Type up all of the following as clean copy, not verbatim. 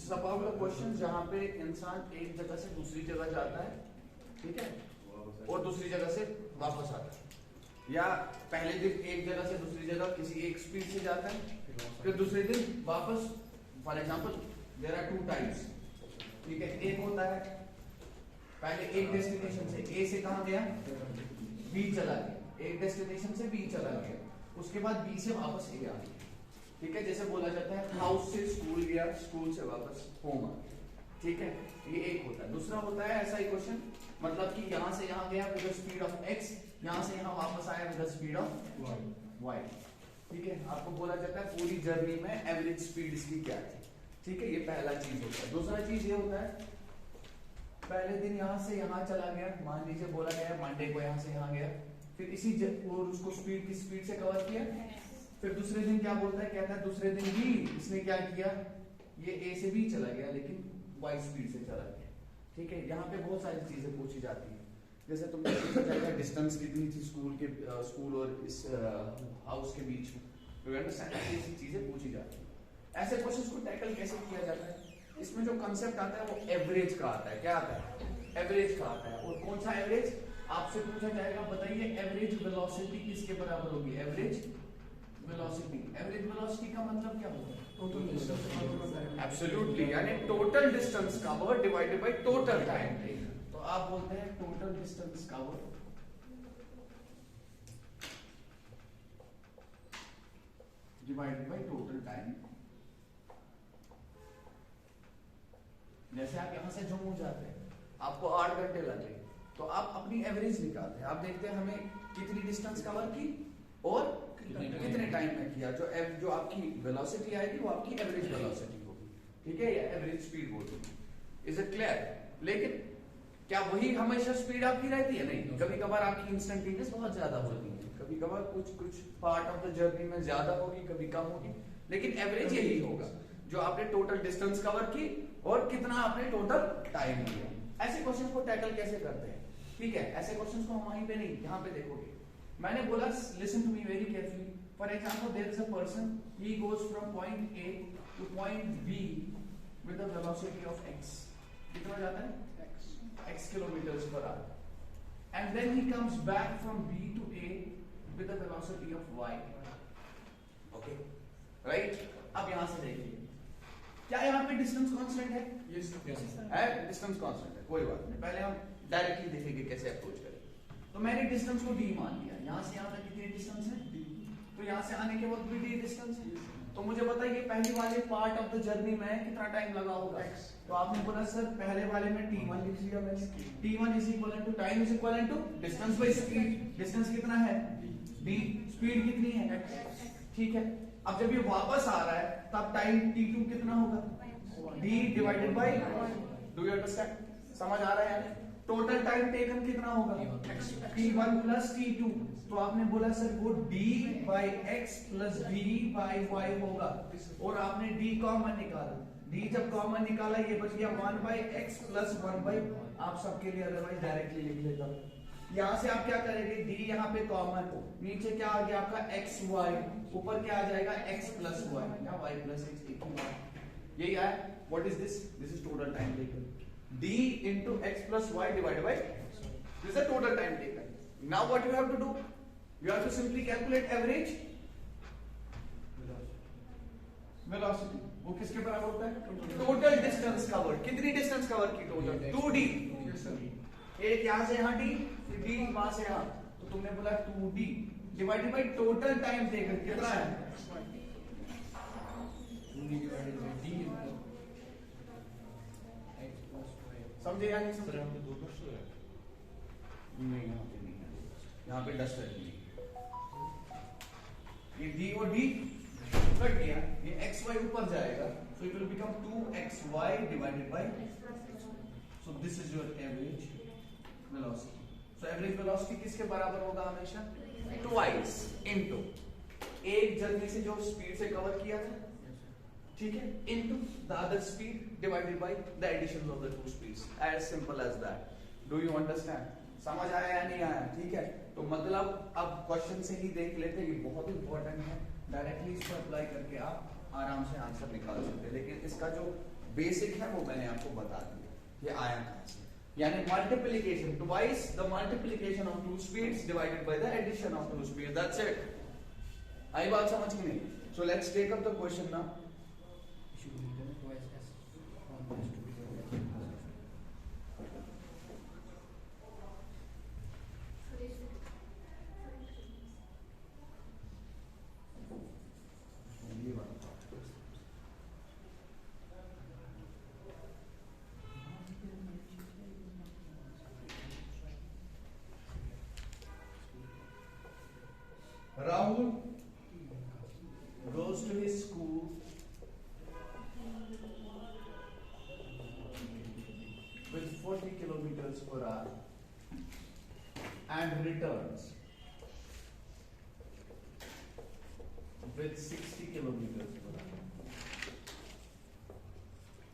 Suppose the question जहां पे इंसान एक जगह से दूसरी जगह जाता है, ठीक है, और दूसरी जगह से वापस आता है, या पहले दिन एक जगह से दूसरी जगह किसी एक स्पीड से जाता है, फिर दूसरे दिन वापस। For example there are 2 types, ठीक है। एक होता है पहले एक डेस्टिनेशन से ए से कहां गया, बी चला गया, एक डेस्टिनेशन से बी चला गया, उसके बाद बी से वापस ए आ गया, ठीक है। जैसे बोला जाता है हाउस से स्कूल गया, स्कूल से वापस होम आ गया, ठीक है। ये एक होता है। दूसरा होता है ऐसा ही क्वेश्चन, मतलब कि यहां से यहां गया with the speed of x, यहां से यहां वापस आया with the speed of y, ठीक है। आपको बोला जाता है पूरी जर्नी में एवरेज स्पीड इसकी क्या थी, ठीक है। ये पहला चीज होता है। दूसरा चीज ये होता है पहले दिन यहां से यहां चला गया, मान लीजिए बोला गया मंडे को यहां से यहां गया, फिर इसी और उसको स्पीड की स्पीड से कवर किया। फिर दूसरे दिन क्या बोलता है, कहता है दूसरे दिन भी इसने क्या किया, ये ए से भी चला गया लेकिन वाई स्पीड से चला गया, ठीक है। यहाँ पे बहुत सारी चीजें पूछी जाती है, जैसे तुमने पूछा जाएगा डिस्टेंस कितनी थी स्कूल और इस हाउस के बीच में, ऐसी चीजें पूछी जाती है। ऐसे क्वेश्चंस को टैकल कैसे किया जाता है, इसमें जो कंसेप्ट आता है वो एवरेज का आता है। क्या आता है, एवरेज का आता है। और कौन सा एवरेज, आपसे पूछा जाएगा बताइए एवरेज वेलोसिटी किसके बराबर होगी, एवरेज वेलोसिटी। एवरेज वेलोसिटी का मतलब क्या होता है, टोटल डिस्टेंस, एब्सोल्युटली, यानी total distance covered divided by total time taken. तो आप बोलते हैं total distance covered divided by total time. जैसे आप यहां से जम्मू जाते हैं, आपको 8 घंटे लगे, तो आप अपनी एवरेज निकालते हैं, आप देखते हैं हमें कितनी डिस्टेंस कवर की और कितने टाइम में किया। जो आपकी वेलोसिटी आएगी वो आपकी एवरेज वेलोसिटी होगी, ठीक है, या एवरेज स्पीड होगी। Is it clear? लेकिन क्या वही हमेशा स्पीड आपकी रहती है? नहीं, कभी कभार आपकी इंस्टेंटेनियस बहुत ज्यादा होती है, कभी कभार कुछ पार्ट ऑफ द जर्नी में ज्यादा होगी, कभी कम होगी, लेकिन एवरेज यही होगा जो आपने टोटल डिस्टेंस कवर की और कितना आपने टोटल टाइम लिया। ऐसे क्वेश्चन को टैकल कैसे करते हैं, ठीक है। ऐसे क्वेश्चन को हम वहीं पे नहीं, यहाँ पे देखोगे। मैंने बोला listen to me very carefully. For example there is a person, he goes from point A to point B with the velocity of x। कितना जाता है, x kilometres per hour, and then he comes back from b to a with the velocity of y। Okay, right. अब यहां से देखिए, क्या यहाँ पे डिस्टेंस कांस्टेंट है? यस, है, डिस्टेंस कांस्टेंट है, कोई बात नहीं। पहले हम डायरेक्टली देखेंगे कैसे अप्रोच करें। तो मैंने डिस्टेंस को d मान लिया, यहां से यहां तक कितनी डिस्टेंस है, d। तो यहां से आने के बाद भी d डिस्टेंस है। तो मुझे बताइए पहले वाले पार्ट ऑफ द जर्नी में कितना टाइम लगा होगा, तो आपने बोला सर पहले वाले में t1 लिख लिया मैंने। t1 is equal to time is equal to distance by speed. Distance कितना है, d, स्पीड कितनी है, ठीक है। अब जब ये वापस आ रहा है तब टाइम t2 कितना होगा, d divided by, do you understand, समझ आ रहा है? टोटल टाइम टेकन कितना होगा, t1 प्लस t2। तो आपने बोला सर वो d by x plus d by y होगा, और आपने d कॉमन निकाला। d जब कॉमन निकाला ये बच गया 1 बाय x प्लस 1 बाय, आप सबके लिए अदरवाइज डायरेक्टली लिख लेगा। यहां से आप क्या करेंगे, d यहाँ पे कॉमन, नीचे क्या आ गया आपका x y, ऊपर क्या आ जाएगा x प्लस y या y प्लस x, यही है। What is this, this is total time taken, d into x plus y divided by x. This is the total time taken. Now what you have to do, you have to simply calculate average velocity. वो किसके बराबर होता है, total distance cover. कितनी distance cover की, total 2d। एक यहां से यहां d, फिर d वहां से यहां, तो तुमने बोला 2d divided by total time taken कितना है, समझे या नहीं समझे? नहीं, यहाँ पे नहीं है, यहाँ पे डस्ट है। ये d और d कट गया, ये xy ऊपर जाएगा, so it will become 2xy divided by, so this is your average velocity. So average velocity किसके बराबर होगा हमेशा, twice into एक जर्नी से जो स्पीड से कवर किया था, ठीक है, into the other speed divided by the addition of the two speeds, as simple as that. Do you understand? समझ आया या नहीं आया? ठीक है, तो मतलब अब क्वेश्चन से ही देख लेते हैं, ये बहुत इंपॉर्टेंट है, डायरेक्टली इसको अप्लाई करके आप आराम से आंसर निकाल सकते हैं। लेकिन इसका जो बेसिक है वो मैंने आपको बता दिया ये आया कहां से, यानी multiplication twice the multiplication of two speeds divided by the addition of two speed, that's it. आई बात समझ में नहीं? So let's take up the question now. Rahul goes to his school with 40 kilometers per hour and returns with 60 kilometers per hour.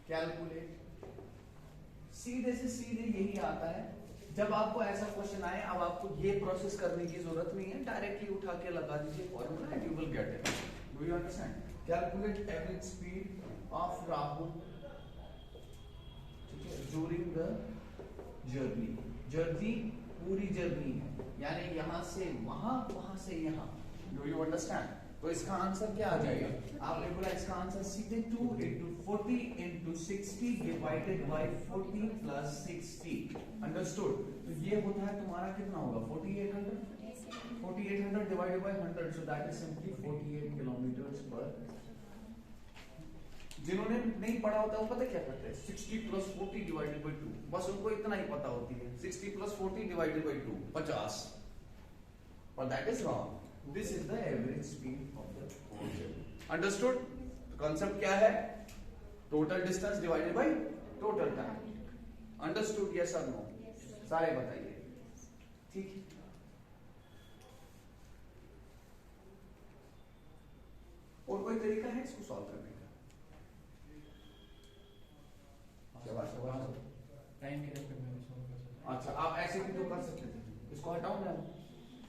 Calculate. सीधे से सीधे यही आता है। जब आपको ऐसा क्वेश्चन आए, अब आपको ये प्रोसेस करने की जरूरत नहीं है, डायरेक्टली उठा के लगा दीजिए formula and you will get it. Do you understand? Calculate average speed of Rahul during the journey. Journey पूरी जर्नी है, यानी यहां से वहां, वहां से यहां। Do you understand? तो इसका आंसर क्या आ जाएगा? आपने बोला इसका आंसर सीधे 2 into 40 into 60 divided by 40 plus 60। Understood? तो ये होता है तुम्हारा कितना होगा? 4800। 4800 divided by 100, so that is simply 48 kilometers per। जिन्होंने नहीं पढ़ा होता वो पता क्या करते हैं? 60 plus 40 divided by 2, बस उनको इतना ही पता होती है। 60 plus 40 divided by 2 50, but that is wrong। This is the average speed of the whole journey। Understood? Concept क्या है? Total distance divided by total time। Understood? Yes or no? Yes, sir। सारे बताइए। ठीक है। और कोई तरीका है इसको सॉल्व करने का? टाइम के रेस्पेक्ट में सॉल्व कर सकते हैं। अच्छा, आप ऐसे भी तो कर सकते थे, इसको हटाओ ना।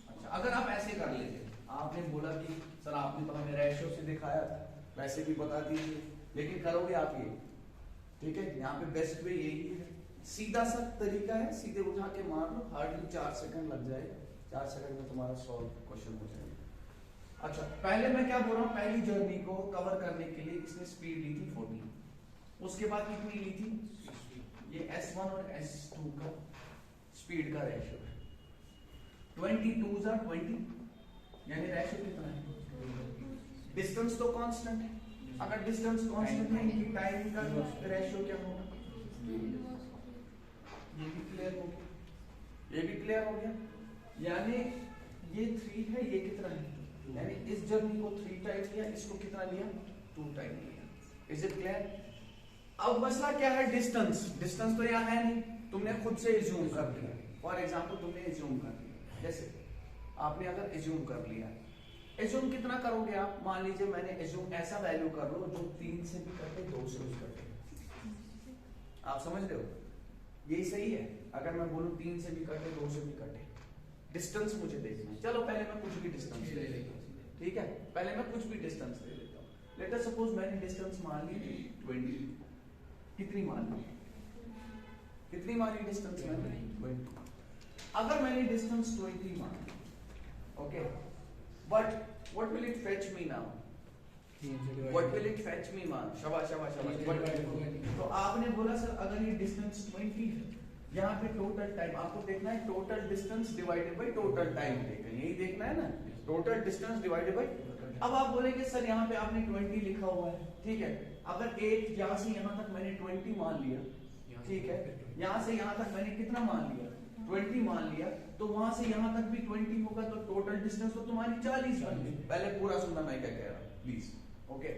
अच्छा, अगर आप ऐसे कर लेते, आपने बोला कि सर आपने तो हमें रेशियो से दिखाया था, वैसे भी बता दीजिए, लेकिन करोगे आप ये, ठीक है? यहाँ पे बेस्ट वे यही है, सीधा सा तरीका है, सीधे उठा के मार लो, हार्डली 4 सेकंड लग जाएगा, 4 सेकंड में तुम्हारा सॉल्व क्वेश्चन हो जाएगा। अच्छा, पहले मैं क्या बोल रहा हूँ, पहली जर्नी को कवर करने के लिए इसने स्पीड ली थी 40, उसके बाद कितनी ली थी? ये S1 और S2 का स्पीड का रेशियो है, 22 are 20, यानी रेशियो कितना है? डिस्टेंस तो कांस्टेंट है, अगर डिस्टेंस कांस्टेंट है कि टाइम का रेशियो क्या होगा? ये भी क्लियर हो गया, ये भी क्लियर हो गया। यानी ये 3 है, ये कितना है? यानी इस जर्नी को 3 टाइम लिया, इसको कितना लिया? 2 टाइम लिया। Is it clear? अब मसला क्या है? डिस्टेंस। डिस्टेंस तो यहाँ है नहीं, तुमने खुद से एज्यूम कर लिया। फॉर एग्जाम्पल तुमने एज्यूम कर लिया, जैसे आपने अगर एज्यूम कर लिया, एज्यूम कितना करोगे आप? मान लीजिए मैंने एज्यूम ऐसा वैल्यू कर लो जो 3 से भी कटे, 2 से भी कटे। आप समझ रहे हो? यही सही है। अगर मैं बोलूं 3 से भी कटे, 2 से भी कटे, डिस्टेंस मुझे देखना है। चलो पहले मैं कुछ भी डिस्टेंस ले लेता हूं, ठीक है? पहले मैं कुछ भी डिस्टेंस ले लेता हूं। लेट अस सपोज मैंने डिस्टेंस मान ली 20। कितनी मान ली? कितनी मानी डिस्टेंस मैंने? 20। अगर मैंने डिस्टेंस 20 मानी, okay, but what will it fetch me now? What will it fetch me man? शाबाश शाबाश शाबाश। तो आपने बोला सर अगर ये डिस्टेंस 20 है, यहाँ पे टोटल टाइम आपको देखना है, total distance divided by total time देखना है, यही देखना है ना, टोटल डिस्टेंस डिवाइडेड बाय। अब आप बोलेंगे सर यहाँ पे आपने 20 लिखा हुआ है, ठीक है? अगर एक यहाँ से यहाँ तक मैंने 20 मान लिया, ठीक है? यहाँ से यहाँ तक मैंने कितना मान लिया? 20 मान लिया, तो वहां से यहां तक भी 20 होगा, तो टोटल डिस्टेंस तो तुम्हारी 40 बन गई। पहले पूरा सुनना मैं क्या कह रहा हूं प्लीज, ओके?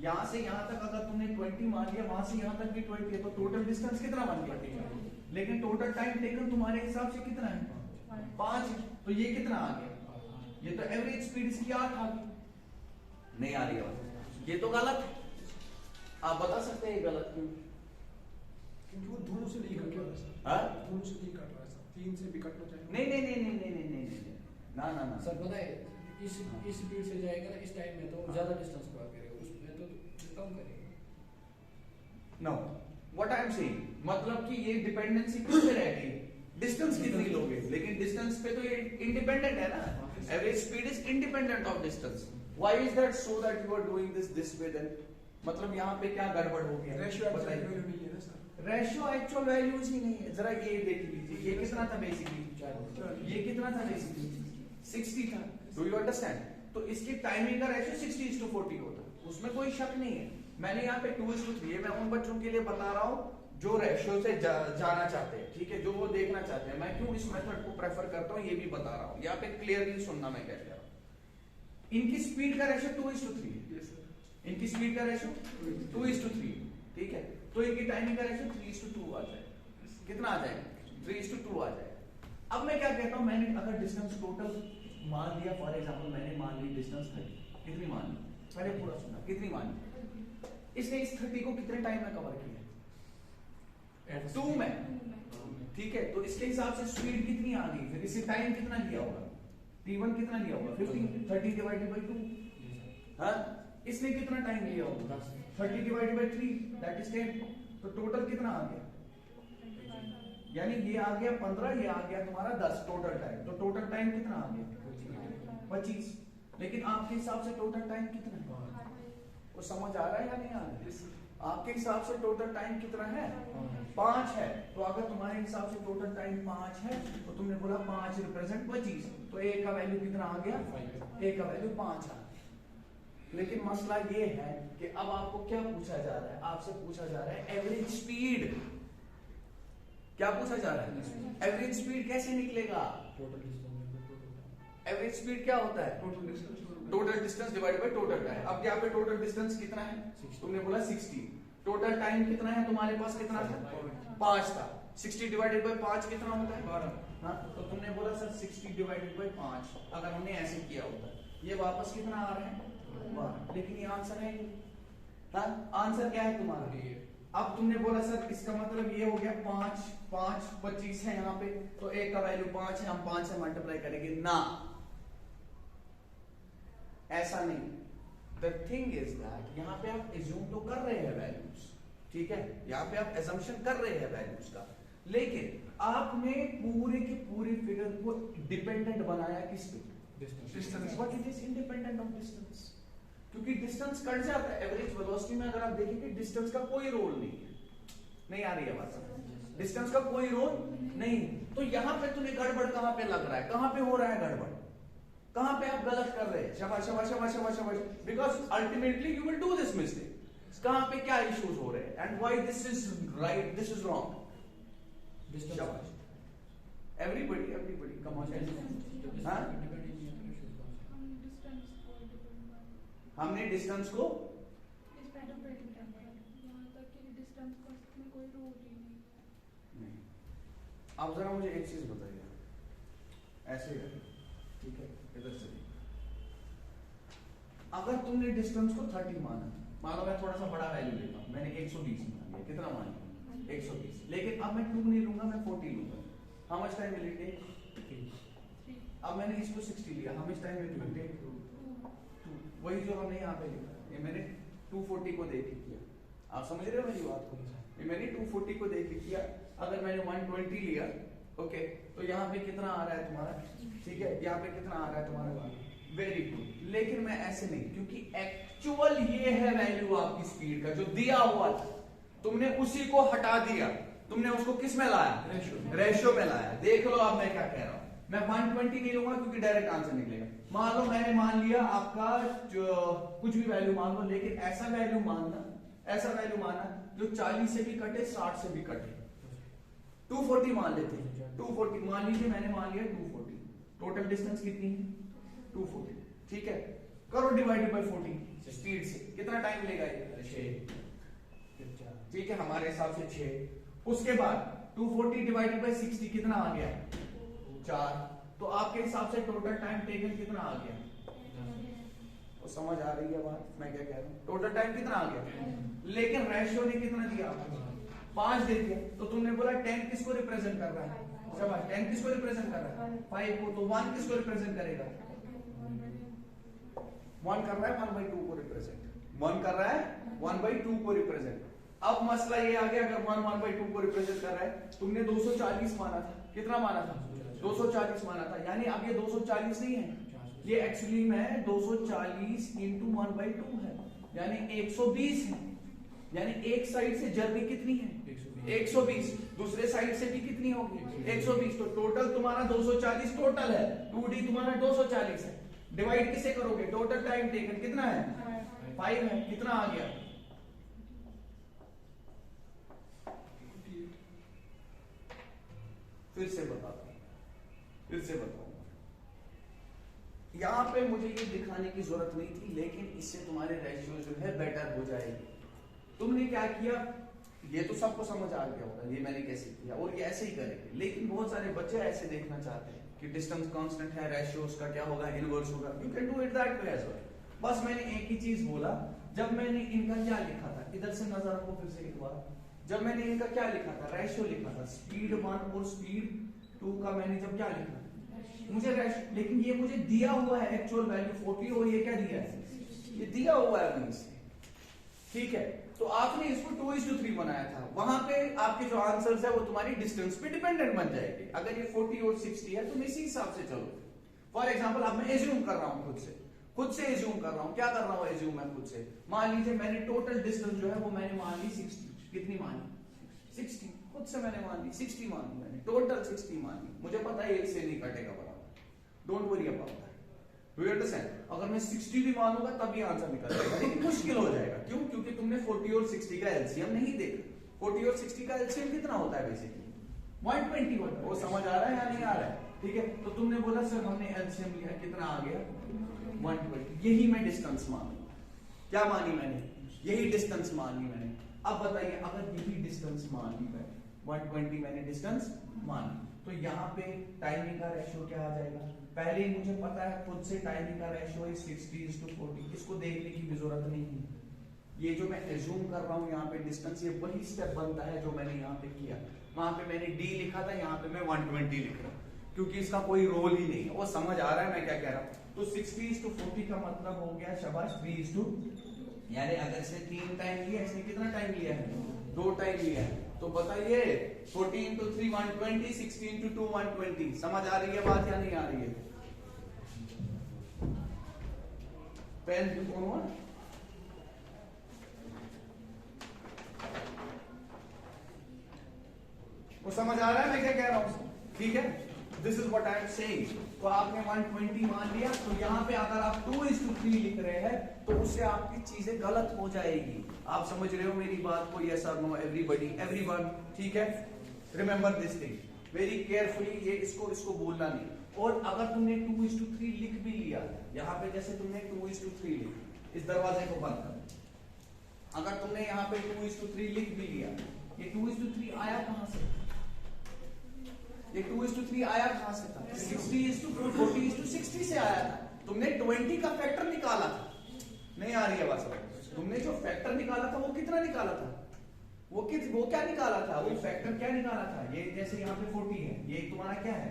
यहां से यहां तक अगर तुमने 20 मान लिया, वहां से यहां तक भी 20 है, तो टोटल डिस्टेंस कितना बन गया? लेकिन टोटल टाइम टेकन तुम्हारे हिसाब से कितना है? 5। तो ये कितना आ गया? ये तो एवरेज स्पीड इसकी 8 आ गई। नहीं आ रही है, ये तो गलत है। आप बता सकते हैं ये गलत क्यों? क्योंकि वो दोनों से नहीं कट रहा है। हाँ? दोनों से नहीं कट रहा है, 3 से भी कटना चाहिए। नहीं नहीं नहीं नहीं नहीं नहीं नहीं नहीं, ना ना ना सर पता है इस स्पीड से जाएगा ना इस टाइम में तो ज्यादा डिस्टेंस कवर करेगा, उसमें तो कम करेगा। Know what I am saying मतलब कि ये डिपेंडेंसी किस पे रहती है, डिस्टेंस कितनी लोगे, लेकिन डिस्टेंस पे तो ये इंडिपेंडेंट है ना, average speed is independent of distance. Why is that so that you are doing this way then, मतलब यहाँ पे क्या गड़बड़ हो गया, रेशियो बताइए. नहीं है ना सर. रेशियो एक्चुअल वैल्यूज ही नहीं है. जरा ये देख लीजिए, ये कितना था बेसिकली, ये कितना था बेसिकली 60 था. Do you understand? तो इसकी टाइमिंग का रेशियो 60:40 होता है, उसमें कोई शक नहीं है. मैंने यहाँ पे 2:3 मैं उन बच्चों के लिए बता रहा हूँ जो रेशियो से जाना चाहते हैं, ठीक है, जो वो देखना चाहते हैं. मैं क्यों इस मेथड को प्रेफर करता हूँ ये भी बता रहा हूँ. यहाँ पे क्लियरली सुनना मैं क्या कह रहा हूँ. इनकी स्पीड का रेशियो 2:3 है, इनकी स्पीड का रेशियो 2:3, ठीक है. तो इनकी टाइमिंग का रेशियो 3:2 आ जाए. कितना आ जाएगा? 3:2 आ जाएगा. अब मैं क्या कहता हूँ, मैंने अगर डिस्टेंस टोटल मान लिया, फॉर एग्जाम्पल मैंने मान ली डिस्टेंस 30, कितनी मान ली, पहले पूरा सुना, कितनी मान ली. इसने इस 30 को कितने टाइम में कवर किया? 2 में, ठीक है. तो इसके हिसाब से स्पीड कितनी आ गई, फिर इससे टाइम कितना लिया होगा, t1 कितना लिया होगा 15, 30 डिवाइडेड बाई 2. हाँ, इसने कितना टाइम लिया होगा 30 डिवाइडेड बाई 3 दैट इज 10. तो टोटल कितना आ गया, यानी ये आ गया 15, ये आ गया तुम्हारा 10 टोटल टाइम. तो टोटल टाइम कितना आ गया 25. लेकिन आपके हिसाब से टोटल टाइम कितना है, वो समझ आ रहा है या नहीं आ रहा है? आपके हिसाब से टोटल टाइम कितना है, 5 है. तो अगर तुम्हारे हिसाब से टोटल टाइम 5 है तो तुमने बोला 5 रिप्रेजेंट 25, तो a का वैल्यू कितना आ गया, a का वैल्यू 5 आ गया. लेकिन मसला ये है कि अब आपको क्या पूछा जा रहा है, आपसे पूछा जा रहा है एवरेज स्पीड. क्या पूछा जा रहा है, एवरेज स्पीड कैसे निकलेगा. एवरेज स्पीड क्या होता है, total distance divided by total time. अब यहाँ पे टोटल डिस्टेंस कितना है, तुमने बोला 60. टोटल टाइम कितना है तुम्हारे पास, कितना था 5 था. 60 डिवाइडेड बाय 5 कितना होता है 12. हाँ, तो तुमने बोला सर 60 डिवाइडेड बाय 5, अगर हमने ऐसे किया होता ये वापस कितना आ रहा है 12. लेकिन ये आंसर है, हाँ आंसर क्या है तुम्हारा. अब तुमने बोला सर इसका मतलब ये हो गया 5 5 25 है यहाँ पे, तो a का वैल्यू 5 है, हम 5 से मल्टीप्लाई करेंगे ना, ऐसा नहीं. द थिंग इज दैट यहाँ पे आप एज्यूम तो कर रहे हैं वैल्यूज, ठीक है, यहाँ पे आप एजम्पशन कर रहे हैं वैल्यूज का, लेकिन आपने पूरे की पूरी फिगर को डिपेंडेंट बनाया किस पे, distance. But it is independent of distance, क्योंकि डिस्टेंस कट जाता है. एवरेज वेलोसिटी में अगर आप देखेंगे डिस्टेंस का कोई रोल नहीं है. नहीं आ रही है बात समझ, डिस्टेंस का कोई रोल नहीं. तो यहाँ पे तुम्हें गड़बड़ कहाँ पे लग रहा है, कहाँ पे हो रहा है गड़बड़, कहां पे आप गलत कर रहे हैं. शाबाश शाबाश शाबाश शाबाश शाबाश, because ultimately you will do this mistake. कहां पे क्या इश्यूज हो रहे हैं and why this is right, this is wrong. शाबाश एवरीबॉडी कम ऑन. हां, हमने डिस्टेंस को आप जरा मुझे एक चीज बताइए, ऐसे है ठीक है, इधर से अगर तुमने डिस्टेंस को 30 माना, मान लो मैं थोड़ा सा बड़ा वैल्यू लेता हूं, मैंने 120 मान लिया, कितना मान लिया 120, लेकिन अब मैं 2 नहीं लूंगा, मैं 40 लूंगा. How much time will it take. अब मैंने इसको 60 लिया, how much time will it take 2. वही जो हमने यहाँ पे लिखा, ये मैंने 240 को देख किया. आप समझ रहे हो मेरी बात को, ये मैंने 240 को देख किया. अगर मैंने 120 लिया, ओके, तो यहाँ पे कितना आ रहा है तुम्हारा, ठीक है, यहाँ पे कितना आ रहा है तुम्हारा, वेरी गुड. लेकिन मैं ऐसे नहीं, क्योंकि एक्चुअल ये है वैल्यू आपकी स्पीड का जो दिया हुआ था, तुमने उसी को हटा दिया, तुमने उसको किस में लाया, रेशियो में लाया. देख लो अब मैं क्या कह रहा हूं, मैं 120 नहीं लूंगा क्योंकि डायरेक्ट आंसर निकलेगा. मान लो मैंने मान लिया आपका जो कुछ भी वैल्यू मान लो, लेकिन ऐसा वैल्यू मानना जो 40 से भी कटे 60 से भी कटे. 240 मान लेते हैं, 240 मान लीजिए, मैंने मान लिया 240. टोटल डिस्टेंस कितनी है 240, ठीक है. करो डिवाइडेड बाय 40 स्पीड से, कितना टाइम लेगा ये 6, ठीक है, हमारे हिसाब से 6. उसके बाद 240 डिवाइडेड बाय 60 कितना आ गया 4. तो आपके हिसाब से टोटल टाइम टेकन कितना आ गया, तो समझ आ रही है बात मैं क्या कह रहा हूं. टोटल टाइम कितना आ गया, लेकिन रेशियो ने कितना दिया 5 दे दिया. तो तुमने बोला 10 किसको रिप्रेजेंट कर रहा है, शाबाश, 10 किसको रिप्रेजेंट कर रहा है 5 को. तो 1 किसको रिप्रेजेंट करेगा, 1 कर रहा है 1/2 को रिप्रेजेंट, 1 कर रहा है 1/2 को रिप्रेजेंट. अब मसला ये आ गया, अगर 1/2 को रिप्रेजेंट कर रहा है, तुमने 240 माना था, कितना माना था? 240 माना था, यानी अब ये 240 नहीं है, ये एक्चुअली में 240 इंटू 1/2 है, यानी 120 है। यानी एक साइड से जर्नी कितनी है? 120। दूसरे साइड से भी कितनी होगी? 120। तो टोटल तुम्हारा 240 टोटल है, 2D तुम्हारा 240 है। डिवाइड किसे करोगे? टोटल टाइम टेकन कितना है? 5 है। कितना आ गया? फिर से बताता हूं, फिर से बताऊंगा। यहां पे मुझे ये दिखाने की जरूरत नहीं थी, लेकिन इससे तुम्हारे रेशियो जो है बेटर हो जाएगी। तुमने क्या किया, ये तो सबको समझ आ गया होगा ये मैंने कैसे किया, और ये ऐसे ही करेंगे। लेकिन बहुत सारे बच्चे ऐसे देखना चाहते हैं कि डिस्टेंस कांस्टेंट है, रेशियो उसका क्या होगा, इनवर्स होगा। You can do it that way as well. बस मैंने एक ही चीज बोला, जब मैंने इनका क्या लिखा था, इधर से नजर रखो फिर से एक बार। जब मैंने इनका क्या लिखा था, रेशियो लिखा था, स्पीड 1 और स्पीड 2 का मैंने जब क्या लिखा, मुझे रेशियो, लेकिन ये मुझे दिया हुआ है एक्चुअल वैल्यू 40, और ये क्या दिया है, ये दिया हुआ है वहीं से, ठीक है। तो आपने इसको 2:3 बनाया था, वहां पे आपके जो आंसर्स है वो तुम्हारी डिस्टेंस पे डिपेंडेंट बन जाएगी। अगर ये 40 और 60 है, तुम इसी हिसाब से चलो। फॉर एग्जांपल अब मैं एज्यूम कर रहा हूं, खुद से एज्यूम कर रहा हूं। क्या कर रहा हूं एज्यूम मैं खुद से? मान लीजिए मैंने टोटल डिस्टेंस जो है वो मैंने मान ली 60। कितनी मानी? 60। खुद से मैंने मान ली 60, मान ली मैंने, टोटल 60 मान ली। मुझे पता है एक से नहीं कटेगा बराबर, don't worry about that. Do you understand? अगर मैं 60 भी मानूंगा तब ये आंसर निकल जाएगा, लेकिन मुश्किल हो जाएगा। क्यों? क्योंकि तुमने 40 और 60 का एलसीएम नहीं देखा। 40 और 60 का एलसीएम कितना होता है बेसिकली? 120 होता है। वो समझ आ रहा है या नहीं आ रहा है? ठीक है, तो तुमने बोला सर हमने एलसीएम लिया, कितना आ गया? 120। यही मैं डिस्टेंस मानूंगा। क्या मानी मैंने? यही डिस्टेंस मान ली मैंने। अब बताइए, अगर यही डिस्टेंस मान ली मैंने, 120 मैंने डिस्टेंस मान ली, तो यहाँ पे टाइमिंग का रेशियो क्या आ जाएगा? पहले ही मुझे पता है खुद से, टाइमिंग का रेशियो 60:40। इसको देखने की भी जरूरत नहीं है। ये जो मैं एज्यूम कर रहा हूँ यहाँ पे डिस्टेंस, ये वही स्टेप बनता है जो मैंने यहाँ पे किया। वहां पे मैंने D लिखा था, यहाँ पे मैं 120 लिख रहा हूँ, क्योंकि इसका कोई रोल ही नहीं है। वो समझ आ रहा है मैं क्या कह रहा हूँ? तो 60:40 का मतलब हो गया शाबाश 3:, यानी अगर इसने 3 टाइम लिया, इसने कितना टाइम लिया है? 2 टाइम लिया है। तो बताइए 40 × 3 120, 60 × 2 120। समझ आ रही है बात या नहीं आ रही है? पेन कौन? वो समझ आ रहा है मैं क्या कह रहा हूं? ठीक है, this is what I am saying. तो आपने 120 मान लिया, तो यहाँ पे अगर आप 2:3 लिख रहे हैं तो उससे आपकी चीजें गलत हो जाएगी। आप समझ रहे हो मेरी बात को? यस और नो एवरीबॉडी, एवरीवन, ठीक है? Remember this thing very carefully, ये इसको बोलना नहीं। और अगर तुमने 2:3 लिख भी लिया, यहाँ पे जैसे तुमने 2:3 लिखा, इस दरवाजे को बंद कर, अगर तुमने यहाँ पे 2:3 लिख भी लिया, ये 2:3 आया कहां से? ये 2:3 आया कहां से था? 60:40:60 से आया था। तुमने 20 का फैक्टर निकाला था, नहीं आ रही है बात? तुमने जो फैक्टर निकाला था वो कितना निकाला था? वो क्या निकाला था? वो फैक्टर क्या निकाला था? ये जैसे यहाँ पे 40 है, ये तुम्हारा क्या है?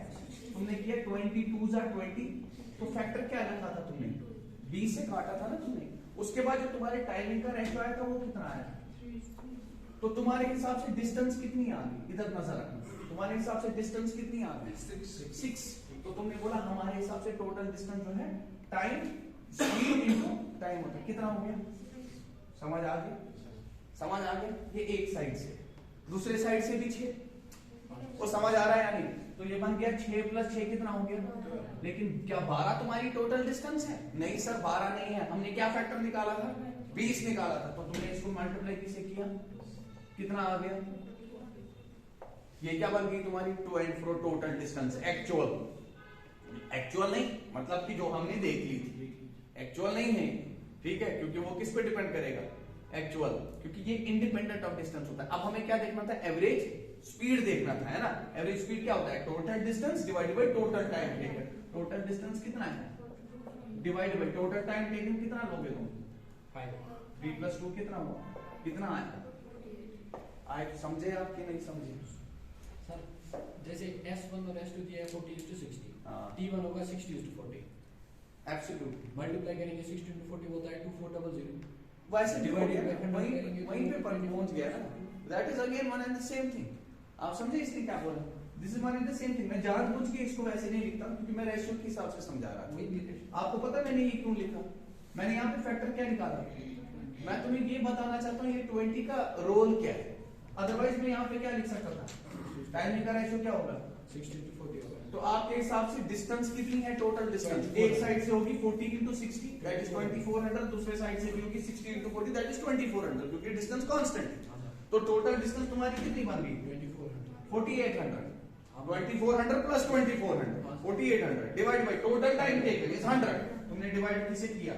तुमने किया 22 × 20, तो फैक्टर क्या रखा था तुमने? 20 से काटा था ना तुमने। उसके बाद जो तुम्हारे टाइमिंग का रेशियो आया था वो कितना आया था? तो तुम्हारे हिसाब से डिस्टेंस कितनी आ गई? इधर नजर रखना, तुम्हारे हिसाब से डिस्टेंस कितनी आ गई? 6। तो तुमने बोला हमारे हिसाब से टोटल डिस्टेंस जो है टाइम, स्पीड इनटू टाइम होता है। कितना हो गया? समझ आ गया? समझ आ गया? ये एक साइड से, दूसरे साइड से भी 6। वो समझ आ रहा है या नहीं? तो ये बन गया 6 + 6 कितना हो गया? लेकिन क्या 12 तुम्हारी टोटल डिस्टेंस है? नहीं सर, 12 नहीं है। हमने क्या फैक्टर निकाला था? 20 निकाला था। तो तुमने इसको मल्टीप्लाई किससे किया? कितना आ गया? ये क्या बन गई तुम्हारी? To and fro total distance. Actual नहीं, मतलब कि जो हमने देख ली थी, एक्चुअल नहीं है, ठीक है? क्योंकि वो किस पे डिपेंड करेगा? एक्चुअल, क्योंकि ये इंडिपेंडेंट ऑफ डिस्टेंस होता है। अब हमें क्या देखना था? एवरेज स्पीड देखना था, है ना? एवरेज स्पीड क्या होता है? Total distance divided by total time taken. Total distance कितना है? Divided by total time taken. कितना लोगे तुम? 5। 3 + 2 कितना हुआ? कितना आया? आए समझे आप कि नहीं समझे? सर जैसे S1 और S2 दिया है 40:60, हाँ। T1 होगा 60:40। एब्सोल्युटली। मल्टीप्लाई करेंगे 60 × 40 होता है 2400। वैसे भी हो Divided गया, by 100 वहीं करेंगे तो वहीं पे पर 20 पहुंच गया ना, that is again one and the same thing. आप समझे इसलिए क्या बोला, this is one and the same thing. मैं जानबूझ के इसको वैसे नहीं लिखता क्योंकि मैं रेशियो के हिसाब से समझा रहा था। आपको पता मैंने ये क्यों लिखा, मैंने यहाँ पे फैक्टर क्या निकाला, मैं तुम्हें ये बताना चाहता हूँ ये 20 का रोल क्या है, अदरवाइज मैं यहाँ पे क्या लिख सकता था, टाइमिंग का रेशियो क्या होगा 60 to 40 होगा। तो आपके हिसाब से डिस्टेंस कितनी है, टोटल डिस्टेंस 24 एक साइड से होगी 40 into 60 दैट इज 2400, दूसरे साइड से भी होगी 60 into 40 दैट इज 2400, क्योंकि डिस्टेंस कांस्टेंट है। तो टोटल डिस्टेंस तुम्हारी कितनी बन गई 4800, 2400 plus 2400 4800 divide by total time taken is 100। तुमने डिवाइड किसे किया,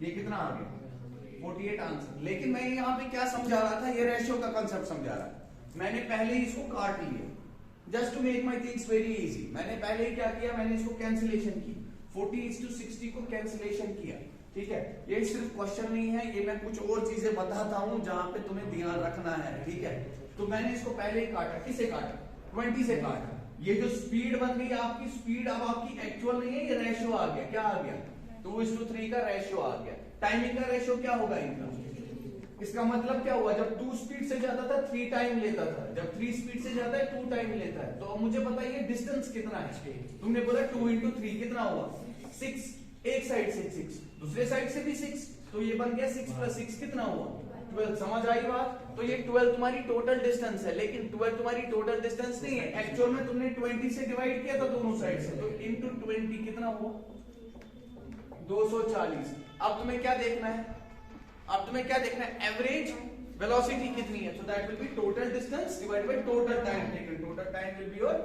ये कितना आ गया 48 आंसर। लेकिन मैं यहाँ पे क्या समझा रहा था, ये रेशियो का कांसेप्ट समझा रहा था। मैंने पहले ही इसको काट लिया just to make my things very easy. मैंने पहले ही क्या किया, मैंने इसको कैंसिलेशन की 40:60 को कैंसिलेशन किया, ठीक है। ये सिर्फ क्वेश्चन नहीं है, ये मैं कुछ और चीजें बताता हूं जहां पे तुम्हें ध्यान रखना है, ठीक है। तो मैंने इसको पहले ही काटा, किसे काटा 20 से काटा। ये जो स्पीड बन गई आपकी स्पीड, अब आपकी एक्चुअल नहीं है, ये रेशियो आ गया, क्या आ गया 2:3 का रेशियो आ गया। टाइमिंग का रेशियो क्या होगा इनका, इसका मतलब क्या हुआ, जब 2 स्पीड से जाता था 3 टाइम लेता था, जब 3 स्पीड से जाता है 2 टाइम लेता है। तो अब मुझे बताइए डिस्टेंस कितना है, तुमने बोला 2 into 3 कितना हुआ 6, एक साइड से 6 दूसरे साइड से भी 6, तो ये बन गया 6 + 6 कितना हुआ 12। समझ आई बात। तो ये 12 तुम्हारी टोटल डिस्टेंस है, लेकिन 12 तुम्हारी टोटल डिस्टेंस नहीं है, एक्चुअल में तुमने 20 से डिवाइड किया था दोनों साइड से, तो into 20 कितना हुआ 240। अब तुम्हें क्या देखना है, अब तुम्हें क्या देखना है, एवरेज वेलोसिटी कितनी है, so that will be total distance divided by total time taken. Total time will be your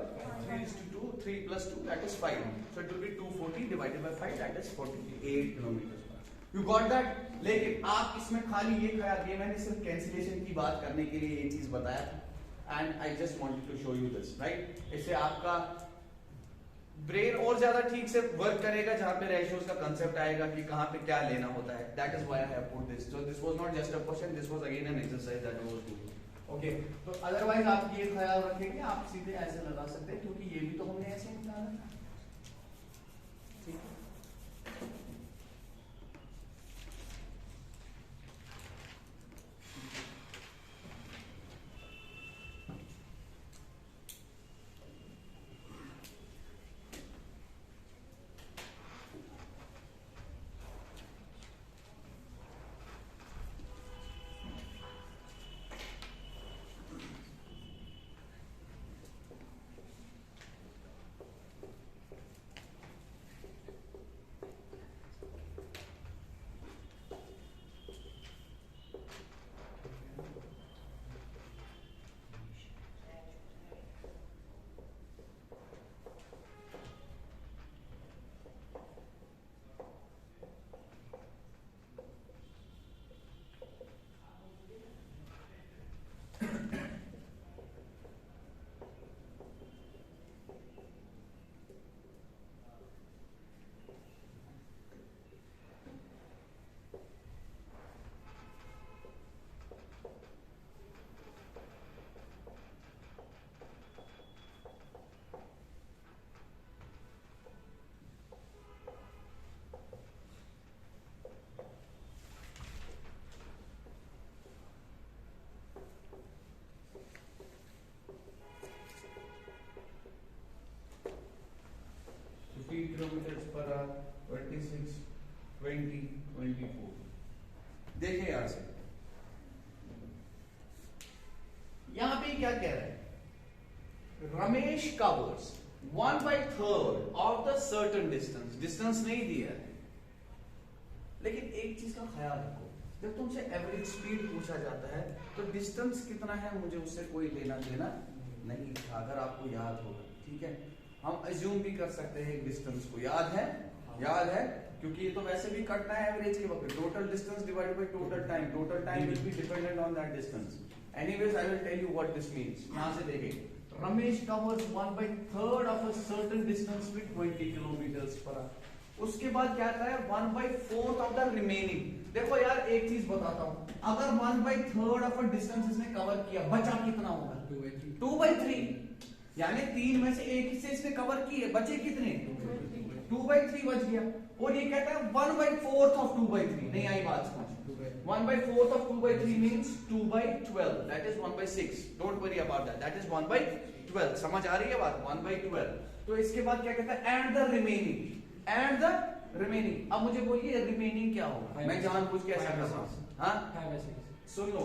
3:2, 3 + 2 that is 5, so it will B 240 divided by 5 that is 48 kilometre. You got that. लेकिन आप इसमें खाली ये ख्याल, ये मैंने सिर्फ कैंसिलेशन की बात करने के लिए ये चीज बताया and I just wanted to show you this, right. इससे आपका ब्रेन और ज्यादा ठीक से वर्क करेगा, जहां पे रेशियोज का कांसेप्ट आएगा कि कहां पे क्या लेना होता है। That is why I have put this. So this was not just a question, this was again an exercise that I was doing. Okay, तो अदरवाइज आप ये ख्याल रखेंगे, आप सीधे ऐसे लगा सकते हैं क्योंकि ये भी तो हमने ऐसे निकाला था, ठीक है। Kilometre per hour 26, 20, 24। देखिए यहां से, यहां पे क्या कह रहा है, Ramesh covers 1/3 of the certain distance. Distance नहीं दिया है, लेकिन एक चीज का ख्याल रखो, जब तुमसे एवरेज स्पीड पूछा जाता है तो डिस्टेंस कितना है मुझे उससे कोई लेना देना नहीं था, अगर आपको याद होगा, ठीक है। हम अज्यूम भी कर सकते हैं डिस्टेंस को, याद है, याद है, क्योंकि ये तो वैसे भी कटना है एवरेज के वक्त। Total distance divided by total time, total time will be dependent on that distance. Anyways I will tell you what this means. यहां से देखिए, Ramesh covers 1/3 of a certain distance with 20 kilometres per hour. उसके बाद क्या आता है 1/4 of the remaining. देखो यार एक चीज बताता हूं, अगर 1/3 ऑफ अ डिस्टेंस इसने कवर किया, बचा कितना होगा 2/3, यानी 3 में से एक हिस्से इसने कवर किए, बचे कितने 2/3 बच गया। और ये कहता है 1/4 ऑफ 2/3, नहीं आई बात समझ? 1/4 of 2/3 means 2/12, that is 1/6. Don't worry about that, that is 1/12. समझ आ रही है बात? 1/12. तो इसके बाद क्या कहता है? And the remaining, and the remaining. अब मुझे बोलिए रिमेनिंग क्या होगा? मैं जानबूझ के ऐसा कर रहा हूँ। हाँ, सुन लो,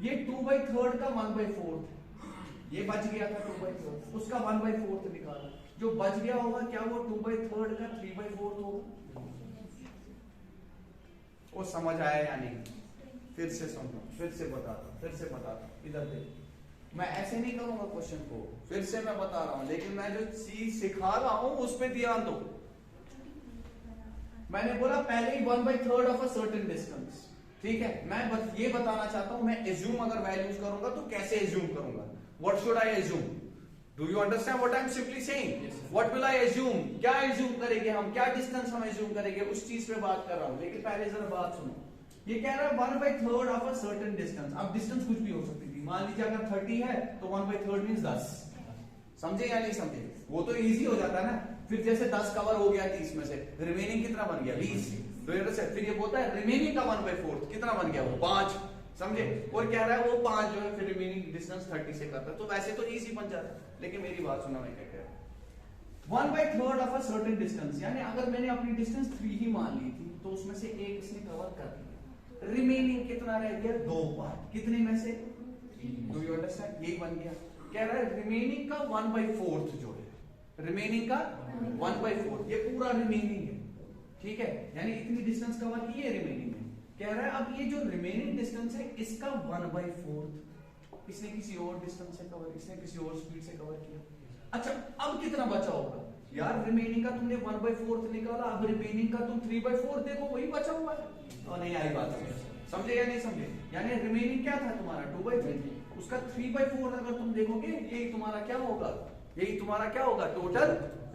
ये 2/3 का 1/4, ये बच गया था 2/3, उसका 1/4 निकाला। जो बच गया होगा क्या वो 2/3 का 3/4 होगा? वो समझ आया या नहीं? फिर से समझो, फिर से बताता इधर देखो। मैं ऐसे नहीं करूंगा क्वेश्चन को, फिर से मैं बता रहा हूं, लेकिन मैं जो चीज सिखा रहा हूं उस पर ध्यान दो। मैंने बोला पहले ही 1/3 ऑफ अ सर्टेन डिस्टेंस, ठीक है? मैं बस ये बताना चाहता हूं, मैं एज्यूम अगर वैल्यूज करूंगा तो कैसे एज्यूम करूंगा? What should I assume? Do you understand what I am simply saying? What will I assume? क्या एज्यूम करेंगे हम? क्या डिस्टेंस हम एज्यूम करेंगे? उस चीज पे बात कर रहा हूं। लेकिन पहले जरा बात सुनो। ये कह रहा है 1/3 ऑफ अ सर्टेन डिस्टेंस। अब डिस्टेंस कुछ भी हो सकती थी। मान लीजिए अगर 30 है तो 1/3 मींस 10। समझे या नहीं समझे? वो तो इजी हो जाता है ना। फिर जैसे 10 कवर हो गया 30 में से, रिमेनिंग कितना बन गया? 20। फिर ये बोलता है रिमेनिंग का 1/4 कितना बन गया? वो 5। समझे? और कह रहा है वो 5 जो है फिर रिमेनिंग डिस्टेंस 30 से करता है। तो वैसे तो इजी बन जाता है, लेकिन मेरी बात सुनना, मैं क्या कह रहा हूं। 1/3 ऑफ अ सर्टेन डिस्टेंस, यानी अगर मैंने अपनी डिस्टेंस 3 ही मान ली थी तो उसमें से एक इसने कवर कर दिया। रिमेनिंग कितना रह गया? 2 पार्ट। कितने में से? Do you understand? यही बन गया। कह रहा है रिमेनिंग का 1/4 जो है, रिमेनिंग का 1/4, ये पूरा रिमेनिंग है, ठीक है? यानी इतनी डिस्टेंस कवर की है रिमेनिंग में। कह रहा है अब ये जो रिमेनिंग डिस्टेंस है इसका 1/4 इसने किसी और डिस्टेंस से कवर, इसने किसी और स्पीड से कवर किया। अच्छा, अब कितना बचा होगा? यार रिमेनिंग का तुमने 1/4 निकाला, अब रिमेनिंग का तुम 3/4 देखो, वही बचा हुआ है। तो नहीं आई बात समझे या नहीं समझे? यानी रिमेनिंग क्या था तुम्हारा? 2/3, उसका 3/4 अगर तुम देखोगे यही तुम्हारा क्या होगा? यही तुम्हारा क्या होगा? टोटल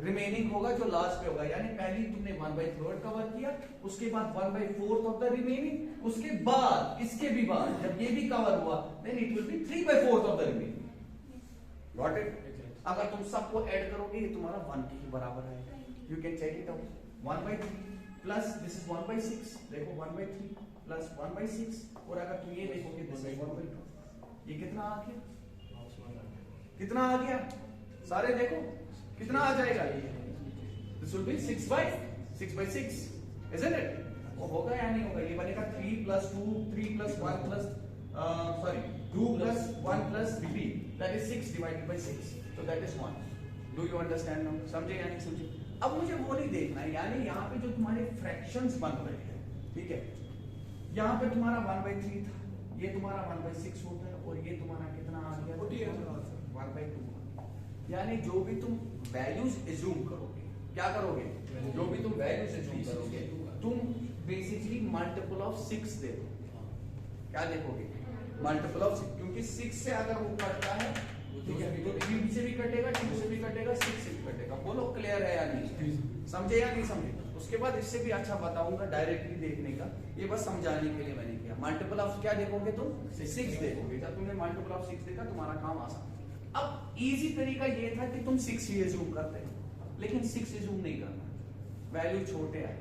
रिमेनिंग होगा जो लास्ट पे होगा। यानी पहले तुमने 1/3 कवर किया, उसके बाद 1/4 ऑफ द रिमेनिंग, उसके बाद इसके भी बाद जब ये भी कवर हुआ then it will be 3/4 of the remaining. Got it? अगर तुम सबको ऐड करोगे ये तुम्हारा 1 के ही बराबर आएगा। You can check it out. 1/3 plus this is 1/6, देखो 1/3 प्लस 1/6, और अगर तुम ये देखोगे दिस इज 1/2, ये कितना आ गया? कितना आ गया? सारे देखो कितना आ जाएगा? This will be 6/6, isn't it? वो होगा या नहीं होगा? ये बनेगा 3 + 2, 3 + 1 + 2 + 1 + 3, that is 6 / 6, so that is 1. Do you understand now? समझे या नहीं समझे? अब मुझे वो नहीं देखना है, यानी यहाँ पे जो तुम्हारे फ्रैक्शंस बन रहे हैं, ठीक है? यहाँ पे तुम्हारा 1/3 था, ये तुम्हारा 1/6 होता है, और ये तुम्हारा कितना आ गया? 1/2। यानी जो भी तुम वैल्यूज एज्यूम करोगे, क्या करोगे? जो भी तुम वैल्यूज एज्यूम करोगे, तुम बेसिकली मल्टीपल ऑफ 6 देखोगे। क्या देखोगे? मल्टीपल ऑफ 6, क्योंकि 6 से अगर वो कटता है, ठीक है, तो 3 से भी कटेगा, 2 से भी कटेगा, 6 से भी कटेगा। बोलो क्लियर है या नहीं? समझे या नहीं समझे? उसके बाद इससे भी अच्छा बताऊंगा डायरेक्टली देखने का, ये बस समझाने के लिए मैंने किया। मल्टीपल ऑफ क्या देखोगे तुम? 6 देखोगे। जब तुमने मल्टीपल ऑफ 6 देखा तुम्हारा काम आसान। अब इजी तरीका ये था कि तुम 6 ही एज्यूम करते हो, लेकिन 6 एज्यूम नहीं करना, वैल्यू छोटे आए।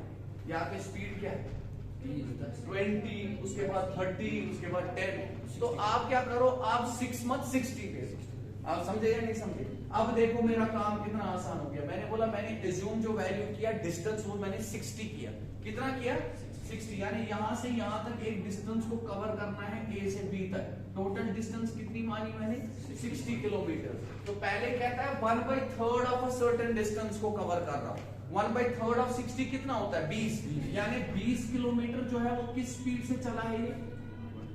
यहाँ पे स्पीड क्या है? 20, उसके बाद 30, उसके बाद 10। तो आप क्या करो, आप 6 मत 60 भेजो। आप समझे या नहीं समझे? अब देखो मेरा काम कितना आसान हो गया। मैंने बोला मैंने एज्यूम जो वैल्यू किया डिस्टेंस वो मैंने 60 किया। कितना किया? 60। यानी यहां से यहां तक एक डिस्टेंस को कवर करना है A से B तक। टोटल डिस्टेंस कितनी मानी मैंने? 60 किलोमीटर। तो पहले कहता है 1/3 ऑफ अ सर्टेन डिस्टेंस को कवर कर रहा हूं। 1/3 ऑफ 60 कितना होता है? 20। यानी 20 किलोमीटर जो है वो किस स्पीड से चला है?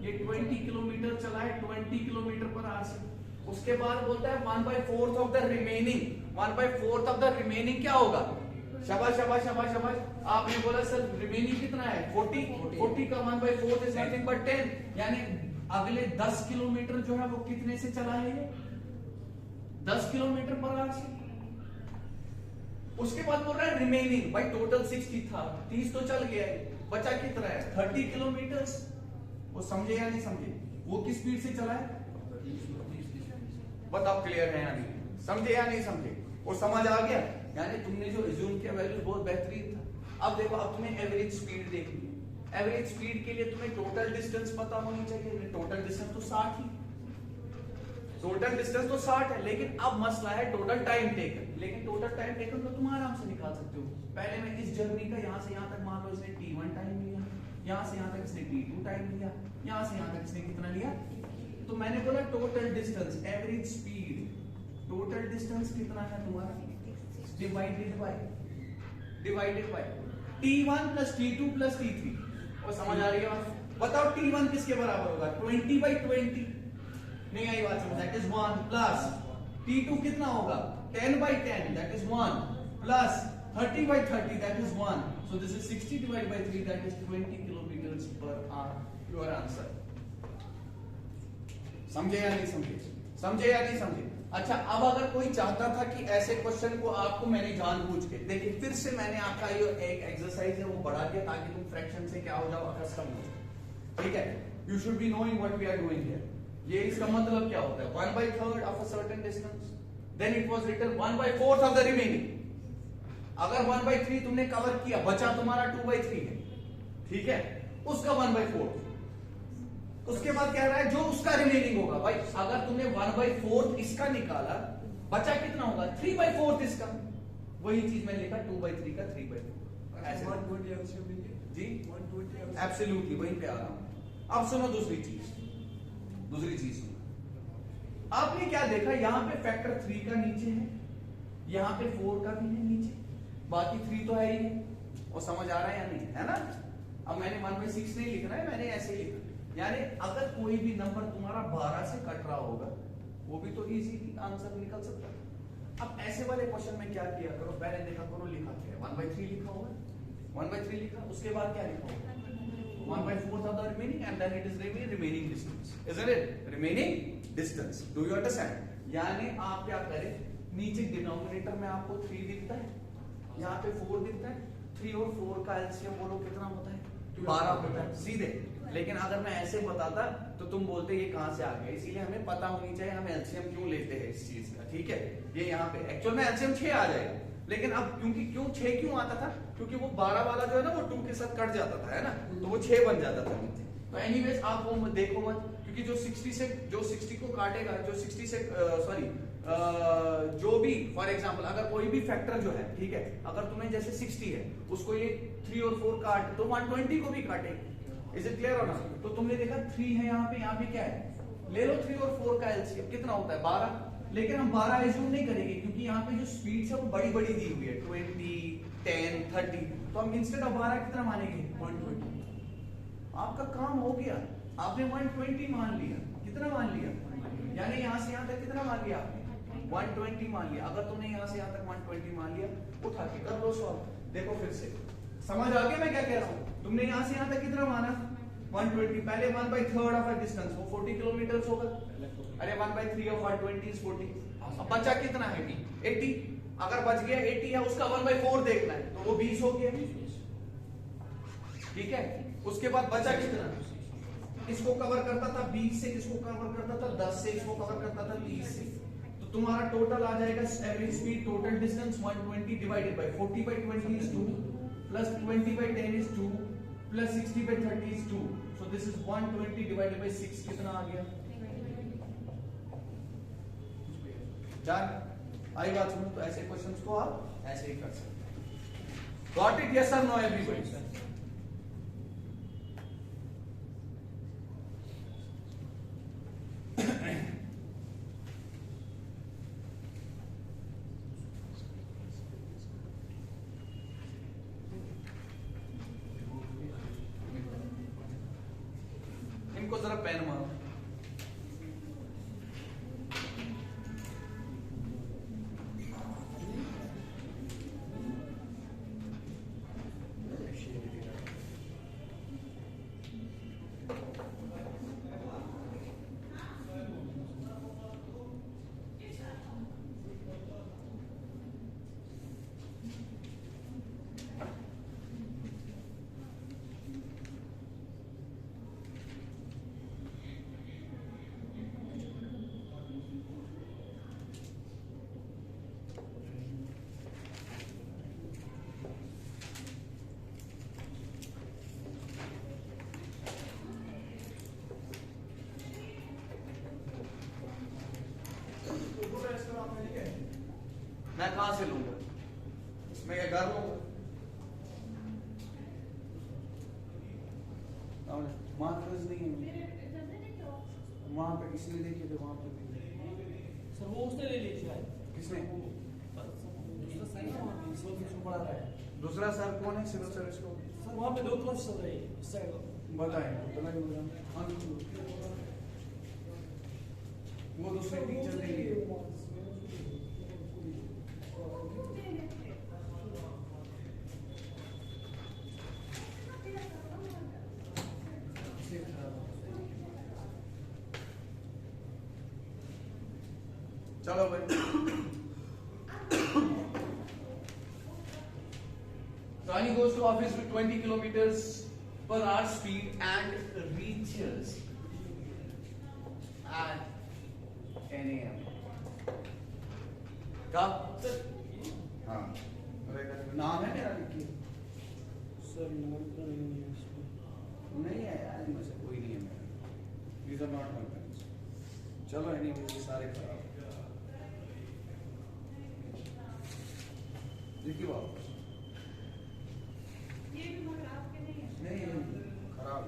ये 20 किलोमीटर चला है 20 किलोमीटर पर आवर से। उसके बाद बोलता है 1/4 of the remaining. 1/4 of the remaining क्या होगा? शाबाश शाबाश शाबाश शाबाश। आपने बोला सर रिमेनिंग कितना है? 40 का 1/4 इज नथिंग बट 10। यानी अगले 10 किलोमीटर जो है वो कितने से चला है? ये 10 किलोमीटर पर आवर से। उसके बाद बोल रहा है रिमेनिंग, भाई टोटल 60 था, 30 तो चल गया है, बचा कितना है? 30 किलोमीटर। वो समझे या नहीं समझे? वो किस स्पीड से चला है? बताओ क्लियर है या नहीं? समझे या नहीं समझे? वो समझ आ गया? यानी तुमने जो एज्यूम किया वैल्यू बहुत बेहतरीन था। अब देखो, अब तुम्हें एवरेज स्पीड देखनी है। एवरेज स्पीड के लिए तुम्हें टोटल डिस्टेंस पता होनी चाहिए। टोटल डिस्टेंस तो 60 ही, टोटल डिस्टेंस तो 60 है, लेकिन अब मसला है टोटल टाइम टेकन। लेकिन टोटल टाइम टेकन तो तुम आराम से निकाल सकते हो। पहले मैं इस जर्नी का यहां से यहां तक मान लो इसने t1 टाइम लिया, यहां से यहां तक इसने t2 टाइम लिया, यहां से यहां तक इसने कितना लिया। तो मैंने बोला total distance, average speed, total distance कितना है तुम्हारा, divided by t1 plus t2 plus t3। और समझ आ रही है बात? बताओ t1 किसके बराबर होगा, 20/20। नहीं आई बात समझ, दैट इज 1 प्लस t2 कितना होगा, 10/10, that is 1 plus 30/30, that is 1। So this is 60 divided by 3, that is 20 kilometres per our. Your answer. समझे या नहीं समझे? समझे या नहीं समझे? अच्छा, अब अगर कोई चाहता था कि ऐसे क्वेश्चन को आपको मैंने जानबूझ के, देखिए फिर से मैंने आपका ये एक एक्सरसाइज है वो बढ़ा दिया ताकि तुम फ्रैक्शन से क्या हो जाओ, अकस्टम हो जाओ। ठीक है, you should be knowing what we are doing here. ये इसका मतलब क्या होता है, 1/3 of a certain distance, then it was written 1/4 of the remaining. अगर 1/3 तुमने कवर किया, बचा तुम्हारा 2/3 है, ठीक है, उसका 1/4। उसके बाद कह रहा है जो उसका रिमेनिंग होगा। भाई अगर तुमने 1/4 इसका निकाला, बचा कितना होगा, 3/4 इसका। वही चीज मैंने लिखा 2/3 का 3/4 ऐसे। 120 जी 120 एब्सोल्युटली वहीं पे आ रहा हूं। अब सुनो दूसरी चीज सुनो। आपने क्या देखा, यहां पे फैक्टर 3 का नीचे है, यहां पे 4 का भी है नीचे, बाकी 3 तो है ही है। और समझ आ रहा है या नहीं, है ना? अब मैंने 1/6 नहीं लिख रहा है, मैंने ऐसे ही लिखा। यानी अगर कोई भी नंबर तुम्हारा 12 से कट रहा होगा, वो भी तो इजी आंसर निकल सकता है। अब ऐसे वाले क्वेश्चन में क्या किया करो, पहले देखा करो लिखा क्या है, 1/3 लिखा हुआ है, 1/3 लिखा, उसके बाद क्या लिखा होगा, 1/4 of the remaining, and then it is remaining distance, isn't it? Remaining distance. Do you understand? यानी आप क्या करें, नीचे डिनोमिनेटर में आपको 3 दिखता है, यहाँ पे 4 दिखता है, 3 और 4 का एलसीएम बोलो कितना होता है, 12 होता है सीधे। लेकिन अगर मैं ऐसे बताता तो तुम बोलते ये कहां से आ गया। इसीलिए हमें पता होनी चाहिए हम एलसीएम क्यों लेते हैं इस चीज का। ठीक है, ये यहाँ पे एक्चुअल में एलसीएम 6 आ जाएगा, लेकिन अब क्यों 6 क्यों आता था, क्योंकि वो 12 वाला जो है ना वो 2 के साथ कट जाता था, है ना, तो वो 6 बन जाता था नीचे। तो एनीवेज आप वो देखो मत, क्योंकि जो 60 को काटेगा, जो 60 से जो भी फॉर एग्जांपल अगर कोई भी फैक्टर जो है, ठीक है, अगर तुम्हें जैसे 60 है उसको ये 3 और 4 काट तो 120 को भी काटेगा। इज इट क्लियर हो ना? तो तुमने देखा 3 है यहाँ पे क्या है, ले लो 3 और 4 का एलसीएम कितना होता है 12। लेकिन हम 12 एज्यूम नहीं करेंगे क्योंकि यहाँ पे जो स्पीड है वो बड़ी बड़ी दी हुई है 20, 10, 30, तो हम इंस्टेड ऑफ 12 कितना मानेंगे 120। आपका काम हो गया, आपने 120 मान लिया, कितना मान लिया, यानी यहाँ से यहाँ तक कितना मान लिया आपने 120 मान लिया। अगर तुमने यहाँ से यहाँ तक 120 मान लिया, उठा के कर लो सॉल्व। देखो फिर से समझ आ गया मैं क्या कह रहा हूँ। तुमने यहाँ से यहाँ तक कितना माना 120, पहले 1/3 ऑफ अ डिस्टेंस वो 40 किलोमीटर होगा। अरे 1/3 ऑफ 120 इज 40। अब बचा कितना है 80। अगर बच गया 80 है उसका 1/4 देखना है तो वो 20 हो गया, ठीक है। उसके बाद बचा कितना, इसको कवर करता था 20 से, इसको कवर करता था 10 से, इसको कवर करता था 30 से। तो तुम्हारा टोटल आ जाएगा average speed total distance 120 divided bye 40/20 is 2 plus 20/10 is 2 plus 60/30 is 2। So this is 120 divided bye 6 कितना आ गया, जान आई बात सुनो। तो ऐसे क्वेश्चंस को आप ऐसे ही कर सकते। गॉट इट, यस और नो एवरीबॉडी? इनको जरा पेन मारो। से लूंगा, मैं क्या कर लूंगा, मार्कर्स नहीं है वहां पे, इसलिए देखिए तो वहां पे सर वो उसने ले ली शायद। किसने, दूसरा साइन है वहाँ पे, इस वक्त उसको पढ़ा रहा है। दूसरा सर कौन है सिविल सर्विस को, सर वहाँ पे 2 क्लास चल रही है इस साइड। बताएं वो दूसरे टीचर ने लिए। चलो भाई, Rani goes to office with 20 kilometers per hour speed and reaches at 10 a.m. कब? हाँ, नाम है मेरा लिखिए। सर नाम तो नहीं है इसमें। नहीं है यार, इनमें से कोई नहीं है मेरा। These are not my friends. चलो anyway, ये सारे खराब। देखिए वापस। नहीं खराब।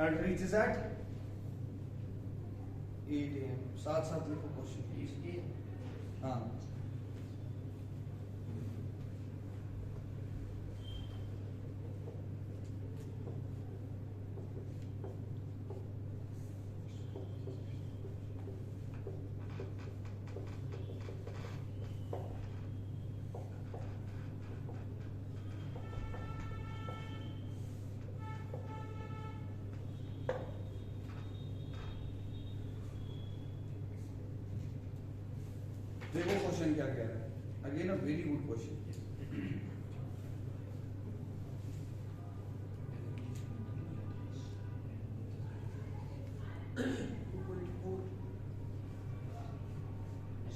And reaches at 8 a.m. साथ साथ लिखो क्वेश्चन। हाँ, देखो क्वेश्चन क्या कह रहा है। Again a very good question.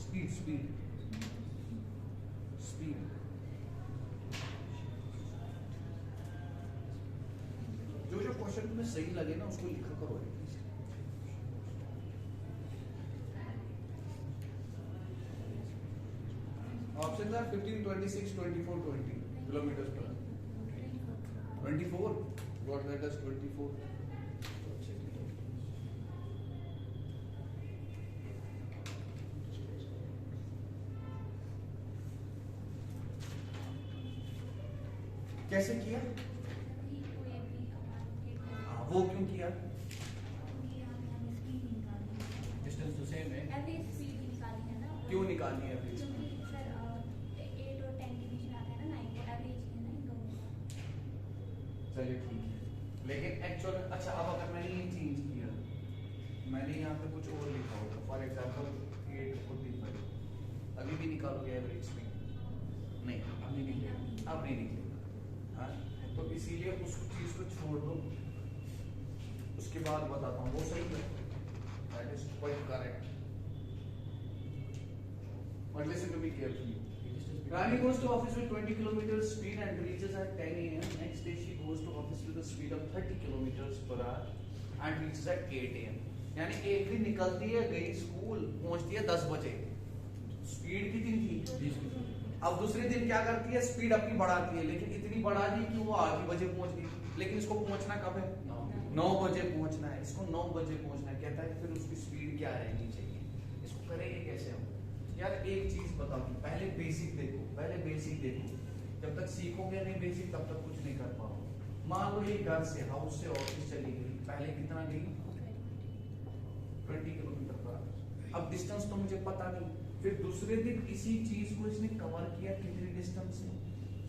Speed speed speed, जो जो क्वेश्चन तुम्हें सही लगे ना उसको लिखा करो। Options are 15, 26, 24, 20 kilometers per hour. 24? What that is 24? कैसे किया? वो क्यों किया? डिस्टेंस तो सेम है। क्यों निकालनी है एवरेज? चलिए ठीक है, लेकिन एक्चुअल अच्छा अब अगर मैंने ये चेंज किया, मैंने यहाँ पे कुछ और लिखा होगा, फॉर एग्जाम्पल 845, अभी भी निकालोगे एवरेज में? नहीं, अब नहीं निकलेगा, अब नहीं निकलेगा। हाँ, तो इसीलिए उस चीज को छोड़ दो, उसके बाद बताता हूँ वो सही है, that is quite correct, but listen to me carefully. Rani goes to office with 20 kilometers speed and reaches at 10 a.m. Next day she goes to office with a speed of 30 kilometers per hour and reaches at 8 a.m. यानी एक दिन निकलती है, गई school, पहुंचती है 10 बजे, speed कितनी थी? अब दूसरे दिन क्या करती है? स्पीड अपनी बढ़ाती है, लेकिन इतनी बढ़ा दी कि वो 8 बजे पहुंच गई, लेकिन इसको पहुंचना कब है? 9 बजे पहुंचना है, इसको 9 बजे पहुंचना है। कहता है फिर उसकी स्पीड क्या रहनी चाहिए, इसको करेंगे कैसे हम? यार एक चीज बताओ, पहले बेसिक देखो, पहले बेसिक देखो, जब तक सीखोगे नहीं बेसिक तब तक कुछ नहीं कर पाओगे। मान लो ये घर से, हाउस से ऑफिस चली गई, पहले कितना गई? 20 किलोमीटर पर आवर। अब डिस्टेंस तो मुझे पता नहीं, फिर दूसरे दिन इसी चीज को इसने कवर किया कितनी डिस्टेंस से?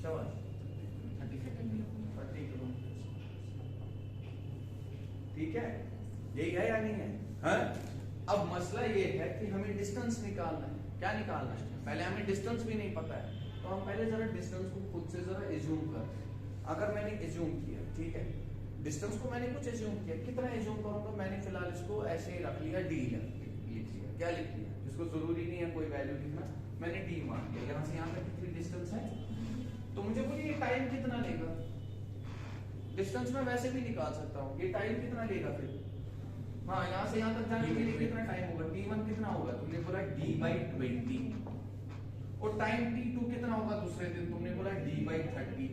शाबाश, 30 किलोमीटर। ठीक है, यही है या नहीं है? हाँ? अब मसला ये है कि हमें डिस्टेंस निकालना है। क्या निकालना है? पहले हमें डिस्टेंस भी नहीं पता है, तो हम पहले जरा डिस्टेंस को खुद से जरा एज्यूम कर। अगर मैंने एज्यूम किया, ठीक है, डिस्टेंस को मैंने कुछ एज्यूम किया, कितना एज्यूम करूंगा, मैंने फिलहाल इसको ऐसे ही रख लिया, डी लिख लिया, क्या लिख लिया, इसको जरूरी नहीं है कोई वैल्यू लिखना, मैंने डी मान लिया। यहाँ से यहाँ तक कितनी डिस्टेंस है, तो मुझे बोलिए ये टाइम कितना लेगा, डिस्टेंस में वैसे भी निकाल सकता हूँ, ये टाइम कितना लेगा फिर, हाँ यहाँ से यहाँ तक जाने के लिए कितना टाइम होगा, t1 कितना होगा, तुमने बोला d/20, और टाइम t2 कितना होगा दूसरे दिन, तुमने बोला d/30।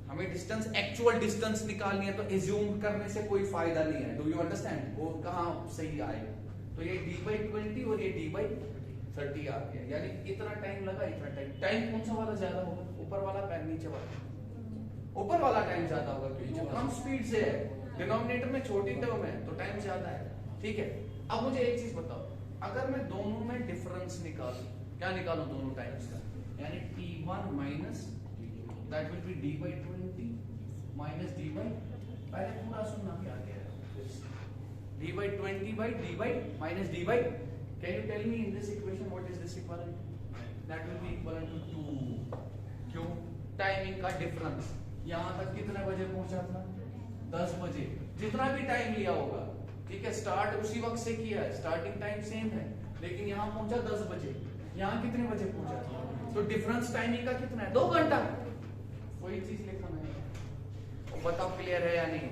हमें डिस्टेंस, एक्चुअल डिस्टेंस निकालनी है, तो एज्यूम करने से कोई फायदा नहीं है, डू यू अंडरस्टैंड, वो कहाँ सही आएगा, तो ये d/20 और ये d/30 आ गया, यानी इतना टाइम लगा, इतना टाइम कौन सा वाला ज्यादा होगा, ऊपर वाला पैन नीचे वाला, ऊपर वाला टाइम ज्यादा होगा क्योंकि वो कम स्पीड से है, डिनोमिनेटर में छोटी टर्म है तो टाइम ज्यादा है, ठीक है। अब मुझे एक चीज बताओ, अगर मैं दोनों में डिफरेंस निकालूं, क्या निकालूं दोनों टाइम्स का, यानी t1 minus that will be d/20 minus d by, पहले पूरा सुनना क्या क्या है, d/20 by d minus d by, can you tell me in this equation what is this equivalent, that will be equivalent to 2, क्यों, timing का difference, यहां तक कितने बजे पहुंचा था, 10 बजे, जितना भी टाइम लिया होगा, ठीक है, स्टार्ट उसी वक्त से किया है, स्टार्टिंग टाइम सेम है, लेकिन यहां पहुंचा 10 बजे, यहां कितने बजे पहुंचा था, तो डिफरेंस टाइमिंग का कितना है, 2 घंटा, कोई चीज लिखा नहीं, तो बताओ क्लियर है या नहीं,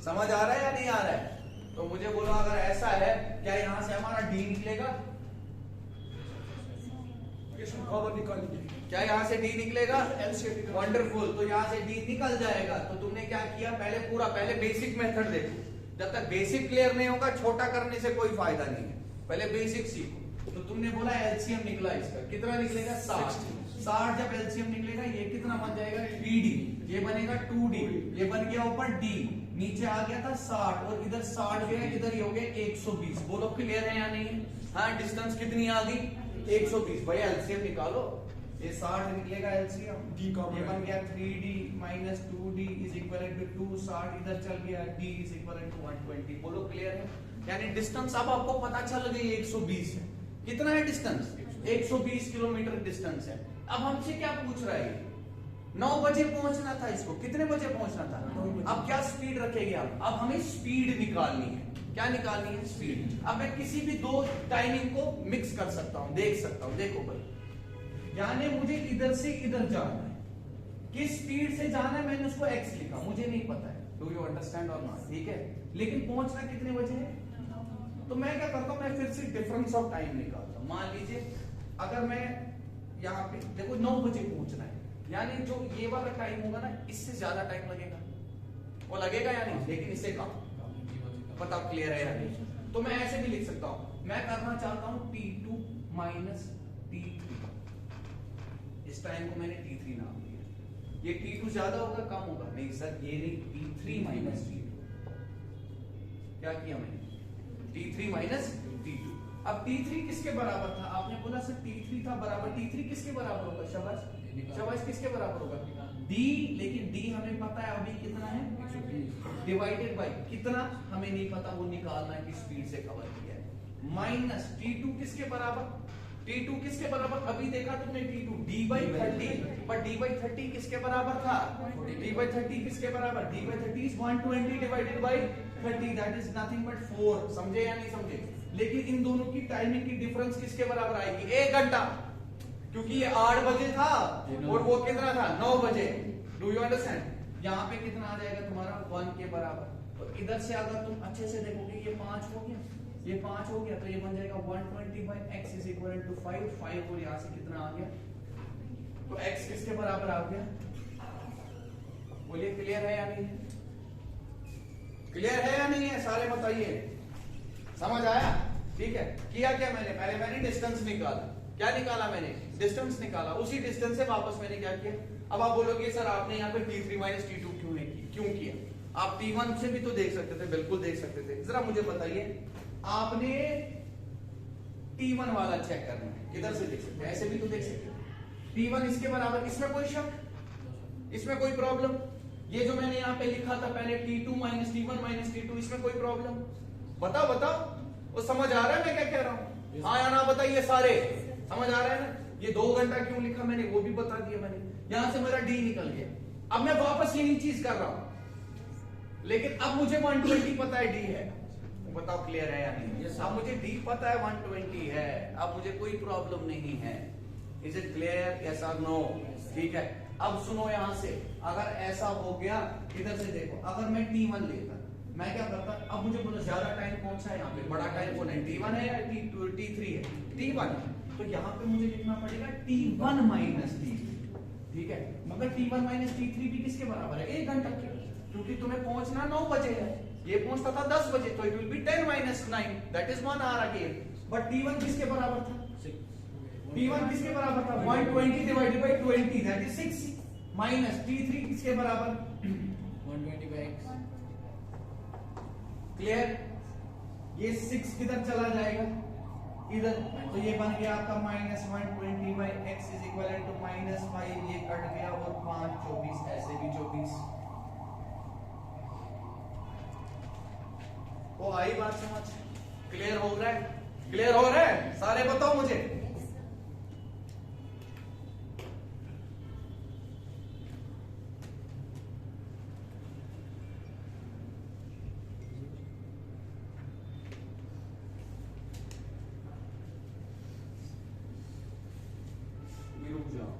समझ आ रहा है या नहीं आ रहा है, तो मुझे बोलो अगर ऐसा है, क्या यहां से हमारा डी निकलेगा, क्या यहाँ से डी निकलेगा, वंडरफुल, तो यहाँ से डी निकल जाएगा, तो तुमने क्या किया, पहले बेसिक मेथड देखो, जब तक बेसिक क्लियर नहीं होगा छोटा करने से कोई फायदा नहीं है, पहले बेसिक सीखो। तो तुमने बोला एलसीएम निकला इसका, कितना निकलेगा, 60 जब एलसीएम निकलेगा ये कितना बन जाएगा, 3D, ये बनेगा 2D, ये बन गया ऊपर D, नीचे आ गया था 60 और इधर 60 गया, इधर ये हो गया 120, बोलो क्लियर है या नहीं, हाँ, डिस्टेंस कितनी आ गई, 120, भाई एलसीएम निकालो, ये 60 निकलेगा एलसीएम, ये बन गया 3D minus 2D is equal to 2, 60 इधर चल गया, D इज इक्वल टू 120, बोलो क्लियर है, यानी डिस्टेंस अब आपको पता चल गई 120 है, कितना है डिस्टेंस, 120 किलोमीटर डिस्टेंस है। अब हमसे क्या पूछ रहा है, 9 बजे पहुंचना था इसको, कितने बजे पहुंचना था, अब क्या स्पीड रखेंगे आप, अब हमें स्पीड निकालनी है, क्या निकालनी है, स्पीड। अब मैं किसी भी दो टाइमिंग को मिक्स कर सकता हूं, देख सकता हूं, देखो भाई, यानी मुझे इधर से इधर जाना है, किस स्पीड से जाना है मैंने उसको x लिखा, मुझे नहीं पता है, डू यू अंडरस्टैंड और नॉट, ठीक है, लेकिन पहुंचना कितने बजे है, तो मैं क्या करता हूं, मैं फिर से डिफरेंस ऑफ टाइम निकालता हूं, मान लीजिए अगर मैं यहाँ पे देखो 9 बजे पहुंचना है, यानी जो ये वाला टाइम होगा ना, इससे ज्यादा टाइम लगेगा, वो लगेगा या नहीं, लेकिन इससे कम, बताओ क्लियर है या नहीं, तो मैं ऐसे भी लिख सकता हूं, मैं करना चाहता हूं t2 माइनस t3, इस टाइम को मैंने t3 नाम दिया, ये t2 ज्यादा होगा कम होगा, नहीं सर ये नहीं, t3 माइनस t2, क्या किया मैंने, t3 माइनस t2, अब t3 किसके बराबर था, आपने बोला सर t3 था बराबर, t3 किसके बराबर होगा, शाबाश किसके बराबर होगा, d, लेकिन d हमें पता है अभी कितना है, डिवाइडेड बाय कितना हमें नहीं पता, वो निकालना है कि स्पीड से कवर किया है, माइनस t2 किसके बराबर, t2 किसके बराबर, अभी देखा तुमने t2 d/30, पर d/30 किसके बराबर था, d/30 किसके बराबर, d/30 is 120 divided by 30, that is nothing but 4, समझे या नहीं समझे, लेकिन इन दोनों की टाइमिंग की डिफरेंस किसके बराबर आएगी, 1 घंटा, क्योंकि ये 8 बजे था और वो कितना था, 9 बजे, डू यू अंडरस्टैंड, यहाँ पे कितना आ जाएगा तुम्हारा 1 के बराबर, तो इधर से अगर तुम अच्छे से देखोगे ये 5 हो गया, ये 5 हो गया, तो ये बन जाएगा 120 by x is equal to 5 और यहाँ से कितना आ गया, तो x किसके बराबर आ गया, बोलिए क्लियर है या नहीं, क्लियर है या नहीं है, सारे बताइए, समझ आया, ठीक है, किया क्या मैंने, पहले मैंने डिस्टेंस निकाला, क्या निकाला मैंने, डिस्टेंस निकाला, उसी डिस्टेंस से वापस मैंने क्या किया, अब आप बोलोगे सर आपने यहाँ पे t3 माइनस t2 क्यों किया, आप t1 से भी तो देख सकते थे, बिल्कुल देख सकते थे, जरा मुझे बताइए, आपने t1 वाला चेक करना है, किधर से देख सकते हैं, ऐसे भी तो देख सकते हैं, t1 इसके बराबर, इसमें कोई शक, इसमें कोई प्रॉब्लम, ये जो मैंने यहाँ पे लिखा था पहले t2 minus t1 minus t2, इसमें कोई प्रॉब्लम, बताओ वो समझ आ रहा है मैं क्या कह रहा हूँ, हाँ या ना बताइए सारे, समझ आ रहा है ना, ये 2 घंटा क्यों लिखा मैंने वो भी बता दिया मैंने। यहां से मेरा डी निकल गया, अब मैं वापस यही चीज कर रहा हूं, लेकिन अब मुझे 120 पता है डी है। बताओ क्लियर है या नहीं? Yes, अब मुझे डी पता है 120 है, अब मुझे कोई प्रॉब्लम नहीं है। Is it clear? यस और नो? ठीक है। अब सुनो यहां से, अगर ऐसा हो गया, इधर से देखो, अगर मैं T1 लेता, मैं क्या करता, अब मुझे बोलो ज्यादा टाइम कौन सा है यहाँ पे, बड़ा टाइम कौन है, T1 है या T3 है? T1। तो यहाँ पे मुझे लिखना पड़ेगा T1 माइनस T3, ठीक है। मगर T1 माइनस T3 भी किसके बराबर है? 1 घंटा के, क्योंकि तुम्हें पहुंचना 9 बजे है, ये पहुंचता था 10 बजे, तो it will be 10 minus 9, that is 1 hour again. But T1 किसके बराबर था? T1 किसके बराबर था? 120 divided by 20, that is 6, minus T3 किसके बराबर? 120 by x। क्लियर? ये 6 किधर चला जाएगा? इधर, तो ये बन गया आपका minus 120 by x is equal to minus 5, ये कट गया, और 5 24, ऐसे भी 24। वो आई बात समझ? क्लियर हो रहा है? क्लियर हो रहा है? सारे बताओ मुझे। रुक जाओ,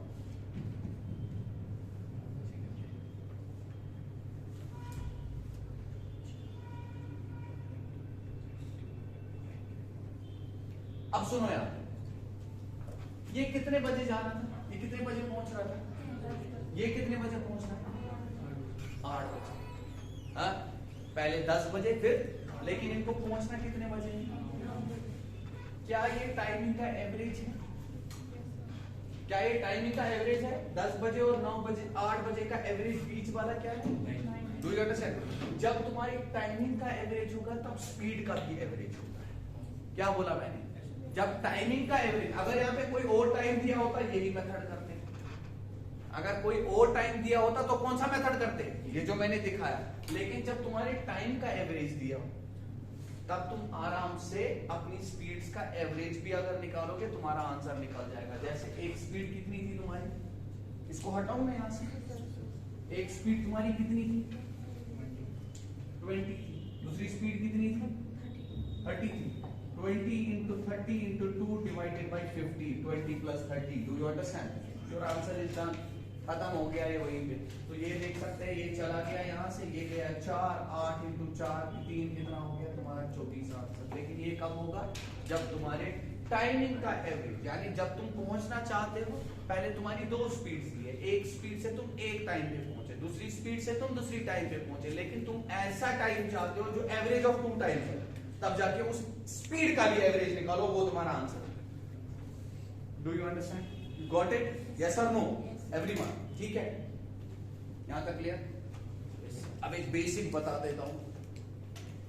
अब सुनो यार, ये कितने बजे जाना था, ये कितने बजे पहुंच रहा था, ये कितने बजे पहुंच रहा था? 8 बजे। हाँ, पहले 10 बजे फिर, लेकिन इनको पहुंचना कितने बजे है? क्या ये टाइमिंग का एवरेज है? क्या ये टाइमिंग का एवरेज है? 10 बजे और 9 बजे, 8 बजे का एवरेज बीच वाला क्या है? Do you understand? जब तुम्हारी टाइमिंग का एवरेज होगा तब स्पीड का भी एवरेज होता है। क्या बोला मैंने? जब टाइमिंग का एवरेज, अगर यहाँ पे कोई और टाइम दिया होता यही मेथड करते, अगर कोई और टाइम दिया होता तो कौन सा मेथड करते? ये जो मैंने दिखाया। लेकिन जब तुम्हारे टाइम का एवरेज दिया हो तब तुम आराम से अपनी स्पीड्स का एवरेज भी अगर निकालोगे तुम्हारा आंसर निकल जाएगा। जैसे एक स्पीड कितनी थी तुम्हारी, इसको हटाऊं मैं यहां से, एक स्पीड तुम्हारी कितनी थी? 20 थी। दूसरी स्पीड कितनी थी? 30 थी। 20 into 30 into 2 divided by 50, 20 plus 30, do you understand? Your answer is done, खत्म हो गया है वहीं पे। तो ये देख सकते हैं, ये चला गया यहाँ से, ये गया 4, 8 into 4 3 कितना हो गया तुम्हारा? 24 आंसर। लेकिन ये कब होगा? जब तुम्हारे टाइमिंग का एवरेज, यानी जब तुम पहुंचना चाहते हो, पहले तुम्हारी 2 स्पीड थी, एक स्पीड से तुम एक टाइम पे पहुंचे, दूसरी स्पीड से तुम दूसरी टाइम पे पहुंचे, लेकिन तुम ऐसा टाइम चाहते हो जो एवरेज ऑफ 2 टाइम्स है, तब जाके उस स्पीड का भी एवरेज निकालो, वो तुम्हारा आंसर है। Do you understand? You got it? Yes और नो एवरीवन? ठीक है, यहां तक क्लियर? अब एक बेसिक बता देता हूं।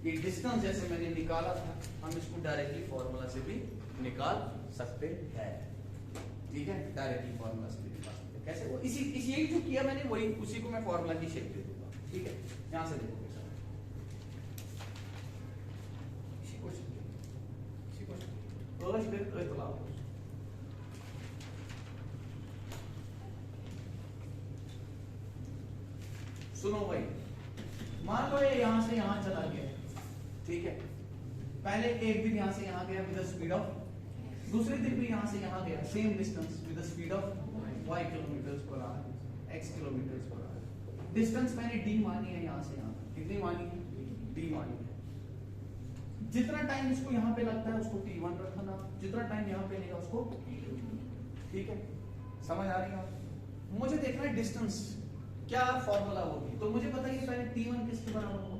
ये डिस्टेंस जैसे मैंने निकाला था, हम इसको डायरेक्टली फॉर्मूला से भी निकाल सकते हैं। ठीक है, डायरेक्टली फॉर्मूला से भी निकाल सकते हैं। कैसे? वो इसी यही जो किया मैंने, वही उसी को मैं फॉर्मूला की शेप दे दूंगा। ठीक है, यहां से देखो सुनो भाई, मान लो ये यहां से यहां चला गया, ठीक है। पहले एक दिन यहां से यहां गया विद द स्पीड ऑफ, दूसरे दिन भी यहां से यहां गया same distance with the speed of y kilometres per our, x kilometres per our. Distance मैंने d मानी है यहां से यहां, कितनी मानी है? d मानी है। जितना टाइम इसको यहाँ पे लगता है उसको T1 रखना, जितना टाइम यहाँ पे लेगा उसको T2। ठीक है, समझ आ रही है? मुझे देखना है डिस्टेंस क्या फॉर्मूला होगी, तो मुझे बताइए पहले T1 किसके बराबर होगा?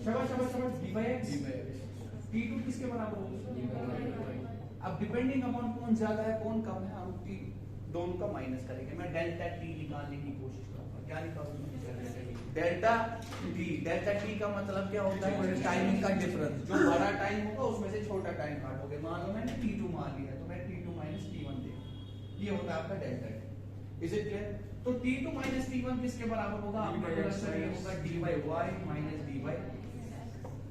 शाबाश शाबाश शाबाश, d by x। T2 किसके बराबर होगा? अब डिपेंडिंग अपॉन कौन ज्यादा है कौन कम है, हम T दोनों का माइनस करेंगे। मैं डेल्टा T निकालने की कोशिश करूंगा। क्या निकालूंगा? Delta T. डेल्टा टी का मतलब क्या होता है? टाइमिंग का डिफरेंस, जो बड़ा टाइम होगा उसमें से छोटा टाइम काटोगे। मान लो मैंने T2 मान लिया, तो मैं T2 माइनस T1 दे, ये होता है आपका delta t. Is it clear? तो T2 माइनस T1 किसके बराबर होगा? आपका आंसर ये होगा d by y minus d by,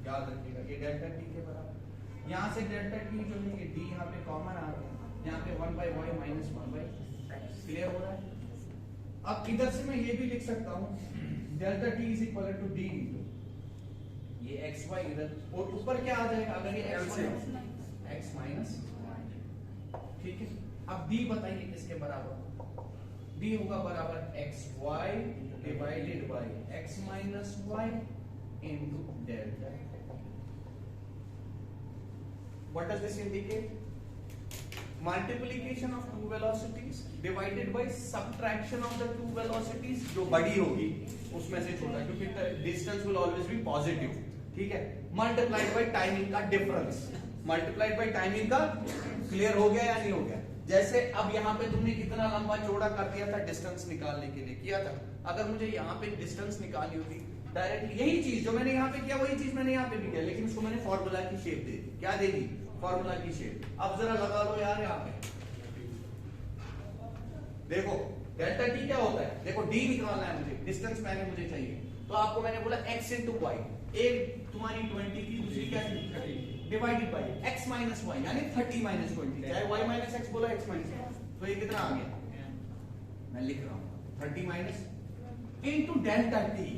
याद रखिएगा ये डेल्टा टी के बराबर। यहाँ से डेल्टा टी जो है ये d यहाँ पे कॉमन आ गया, यहाँ पे 1/y माइनस 1/x क्लियर हो रहा है। अब इधर से मैं ये भी लिख सकता हूँ delta t is equal to d into ये एक्स वाई इधर, और ऊपर क्या आ जाएगा अगर ये एक्स माइनस, ठीक है। अब डी बताइए किसके बराबर, डी होगा बराबर x y divided by x minus y into delta. What does this indicate? Multiplication of two velocities divided by subtraction of the two velocities, जो बड़ी होगी उसमें से छोटा, क्योंकि distance will always be positive, ठीक है। Multiplied by timing का difference, multiplied by timing का, clear हो गया या नहीं हो गया? जैसे अब यहाँ पे तुमने कितना लंबा चौड़ा कर दिया था डिस्टेंस निकालने के लिए, किया था। अगर मुझे यहाँ पे डिस्टेंस निकालनी होती डायरेक्ट यही चीज जो मैंने यहाँ पे किया वही चीज मैंने यहाँ पे भी किया, लेकिन उसको मैंने फॉर्मूला की शेप दे दी। क्या दे दी? फॉर्मूला की शेप। अब जरा लगा लो यार यहाँ पे, देखो डेल्टा टी क्या होता है, देखो डी निकालना है मुझे, डिस्टेंस पहले मुझे चाहिए, तो आपको मैंने बोला x इंटू वाई, एक तुम्हारी 20 थी, दूसरी क्या थी 30, divided by x minus y यानी 30 माइनस 20, चाहे y माइनस x बोला x माइनस, तो ये कितना आ गया, मैं लिख रहा हूँ 30 माइनस इंटू डेल्टा टी।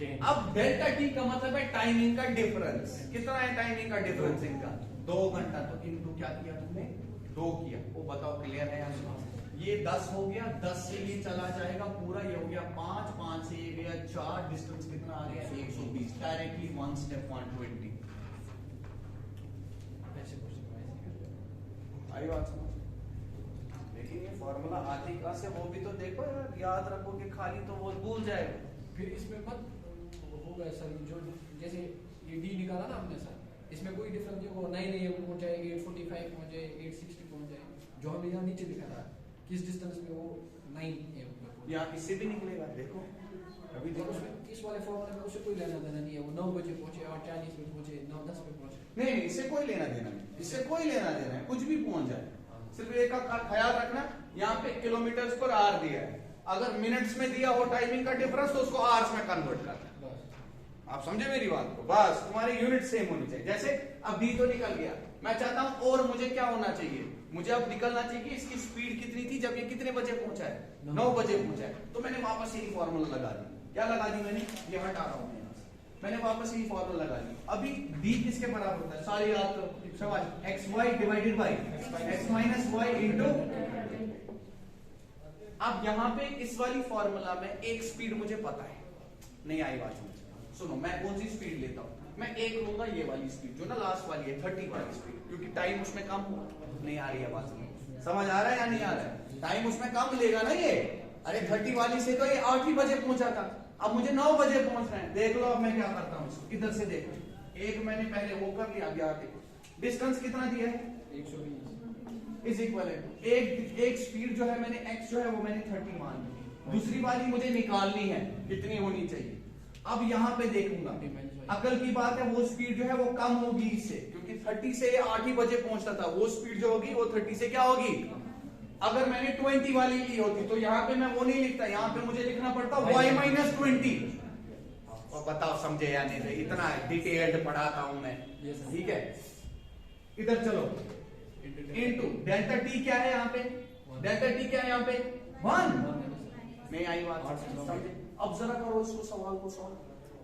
अब डेल्टा टी का मतलब है टाइमिंग का डिफरेंस, कितना है टाइमिंग का डिफरेंस इनका 2 घंटा, तो इनटू क्या किया तुमने 2 किया, वो बताओ क्लियर है या नहीं। ये 10 हो गया, 10 से ये चला जाएगा पूरा, ये हो गया 5, 5 से ये गया 4, डिस्टेंस कितना आ गया 120, डायरेक्टली 1 स्टेप 120। आई बात समझ, लेकिन ये फॉर्मूला आती कहां से, वो भी तो देखो यार, याद रखोगे खाली तो वो भूल जाएगा। फिर इसमें मत होगा सर, जो जैसे ये डी निकाला ना हमने सर, इसमें कोई डिफरेंस नहीं होगा, 9 AM पहुंच जाए, 845 पहुंच जाए, 860 पहुंच जाए, जो हमें यहाँ नीचे दिखा रहा है किस डिस्टेंस में वो 9 AM यहाँ इससे भी निकलेगा, देखो अभी तो देखो उसमें इस वाले फॉर्मूले में उसे कोई लेना देना नहीं है, वो 9 बजे पहुंचे, 8:40 पे पहुंचे, 9:10 पे पहुंचे, नहीं, इससे कोई लेना देना नहीं, इससे कोई लेना देना है, कुछ भी पहुंच जाए। सिर्फ एक का ख्याल रखना, यहाँ पे किलोमीटर्स पर आर दिया है, अगर मिनट्स में दिया हो टाइमिंग का डिफरेंस तो उसको आवर्स में कन्वर्ट करना। आप समझे मेरी बात को, बस तुम्हारी यूनिट सेम होनी चाहिए। जैसे अब डी तो निकल गया, मैं चाहता हूं और मुझे क्या होना चाहिए, मुझे अब निकलना चाहिए कि इसकी स्पीड कितनी थी जब ये कितने बजे पहुंचा है, 9 बजे पहुंचा है, तो मैंने वापस यही फॉर्मूला लगा दी। क्या लगा दी मैंने, ये हटा रहा हूं यहाँ से, मैंने वापस यही फॉर्मूला लगा दी। अभी डी किसके बराबर होता है, सारे याद करो, शाबाश, x y divided by x minus y into. अब यहाँ पे इस वाली फॉर्मूला में एक स्पीड मुझे पता है, नहीं आई बात समझ, सुनो मैं कौन सी स्पीड लेता हूं, मैं एक लूंगा ये वाली स्पीड जो ना लास्ट वाली है 30 वाली स्पीड, क्योंकि टाइम उसमें कम नहीं आ रही है, बात समझ आ रहा है या नहीं आ रहा है, टाइम उसमें कम लेगा ना ये। अरे 30 वाली से तो ये 8 ही बजे पहुंचा था, अब मुझे 9 बजे पहुंचना है। देख लो अब मैं क्या करता हूँ, इधर से देखो, एक मैंने पहले वो कर लिया, आगे आके डिस्टेंस कितना दिया है 120 इज इक्वल एक स्पीड जो है मैंने x जो है वो मैंने 30 मान ली, दूसरी वाली मुझे निकालनी है कितनी होनी चाहिए। अब यहाँ पे देखूंगा, अकल की बात है, वो स्पीड जो है वो कम होगी इससे, क्योंकि 30 से 8 ही बजे पहुंचता था, वो स्पीड जो होगी वो 30 से क्या होगी। अगर मैंने 20 वाली ली होती तो यहाँ पे मैं वो नहीं लिखता, यहाँ पे मुझे लिखना पड़ता y माइनस 20। और बताओ समझे या नहीं, इतना डिटेल्ड पढ़ाता हूं मैं, ठीक है। इधर चलो, इनटू डेल्टा टी क्या है यहाँ पे, डेल्टा टी क्या है यहाँ पे 1, नहीं आई बात समझे। अब जरा करो इसको, सवाल को सॉल्व,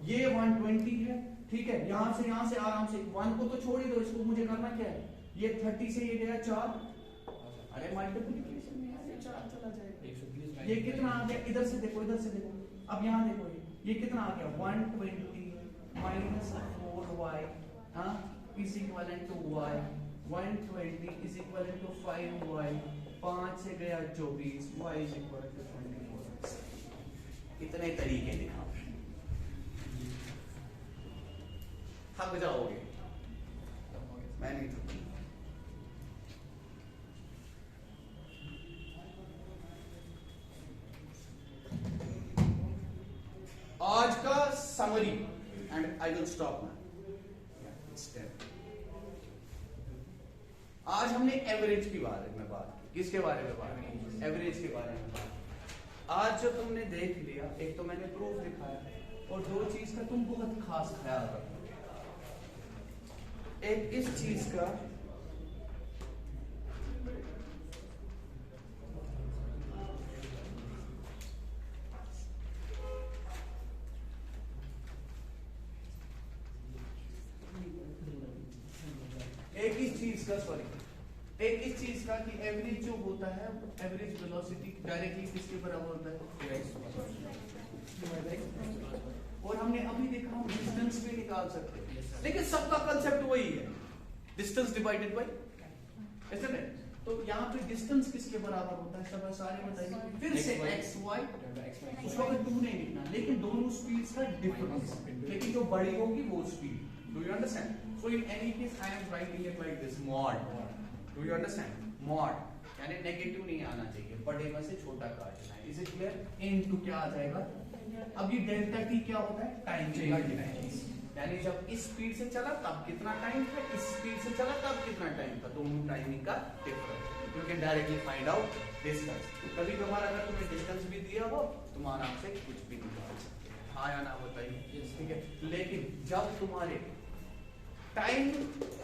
ये 120 है, ठीक है, यहां से आराम से 1 को तो छोड़ ही दो, इसको मुझे करना क्या है, ये 30 से ये गया 4, अरे मल्टीप्लिकेशन में यार ये 4 चला जाएगा, 120 ये कितना आ गया, इधर से देखो, इधर से देखो, अब यहाँ देखो ये कितना आ गया 120 minus 4y is equal to y, 120 is equal to 5y, 5 से गया 24, y इज इक्वल टू 24। इतने तरीके दिखाओ, थक जाओगे, मैं नहीं थकूंगा। आज का summary and I will stop now. आज हमने एवरेज के बारे में बात की, किसके बारे में बात की, एवरेज के बारे में। आज जो तुमने देख लिया, एक तो मैंने प्रूफ दिखाया और दो चीज का तुम बहुत खास ख्याल रखोगे, एक इस चीज का का सॉरी, एक इस चीज का कि एवरेज जो होता है एवरेज वेलोसिटी डायरेक्टली किसके बराबर होता है, और हमने अभी देखा हम डिस्टेंस भी निकाल सकते हैं, लेकिन सबका कंसेप्ट वही है, डिस्टेंस डिवाइडेड बाय, ऐसे नहीं? तो यहाँ पे डिस्टेंस किसके बराबर होता है, सब सारे बताइए फिर से एक्स वाई, उसको अगर टू नहीं लिखना, लेकिन दोनों स्पीड्स का डिफरेंस, लेकिन जो बड़ी होगी वो speed, do you understand? So in any case I am writing it like this, mod, do you understand? Mod यानी नेगेटिव नहीं आना चाहिए, बड़े में से छोटा काटना है, इज इट क्लियर? इनटू क्या आ जाएगा, अब ये डेल्टा टी क्या होता है, टाइम का डिफरेंस, यानी जब इस स्पीड से चला तब कितना टाइम था, इस स्पीड से चला तब कितना टाइम था, दोनों टाइमिंग का difference, you can directly find out distance. कभी कभार अगर तुम्हें डिस्टेंस भी दिया हो तुम आराम से कुछ भी निकाल सकते हो, हाँ या ना बताइए, ठीक है? लेकिन जब तुम्हारे टाइम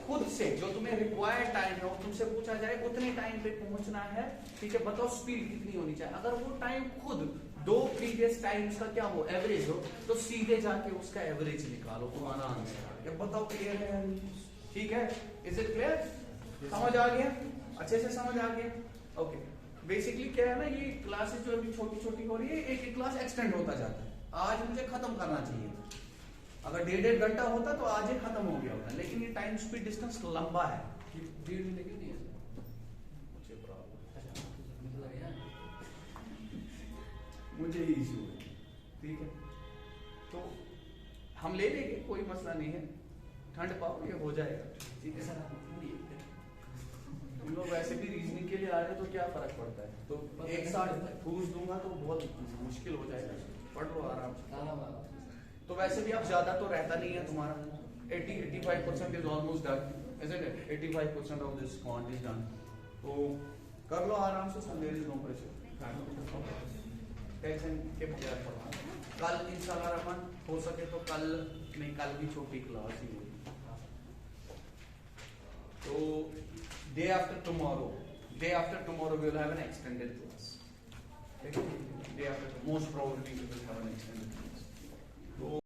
खुद से जो तुम्हें रिक्वायर्ड टाइम है तुमसे पूछा जाए उतने टाइम पे पहुंचना है, ठीक है, बताओ स्पीड कितनी होनी चाहिए, अगर वो टाइम खुद दो प्रीवियस टाइम्स का क्या हो एवरेज हो, तो सीधे जाके उसका एवरेज निकालो, तुम्हारा आंसर। ये बताओ क्लियर है? ठीक है, इज इट क्लियर? समझ आ गया? अच्छे से समझ आ गया? ओके, बेसिकली क्या है ना, ये क्लासेस जो अभी छोटी छोटी हो रही है, एक एक क्लास एक्सटेंड होता जाता है, आज मुझे खत्म करना चाहिए, अगर 1.5 घंटा होता तो आज ही खत्म हो गया होता, लेकिन ये टाइम स्पीड डिस्टेंस लंबा है, 1.5 घंटे क्यों नहीं है? मुझे प्रॉब्लम, मतलब यार मुझे ही इशू है, ठीक है? तो हम ले लेंगे, कोई मसला नहीं है, ठंड पाओ ये हो जाएगा, ठीक है? सर आप पूरी तुम लोग वैसे भी रीजनिंग के लिए आ रहे हो तो क्या फर्क पड़ता है, तो एक साथ घूस दूंगा तो बहुत मुश्किल हो जाएगा, पढ़ लो आराम से। तो वैसे भी अब ज्यादा तो रहता नहीं है तुम्हारा, 80-85% is almost done, isn't it? 85% of this quant is done, तो कर लो आराम से, so there is no pressure, tension के बगैर पढ़ो। कल इंशाल्लाह रहमान हो सके तो कल नहीं, कल भी छोटी क्लास ही होगी, तो day after tomorrow we will have an extended class, day after most probably we will have an extended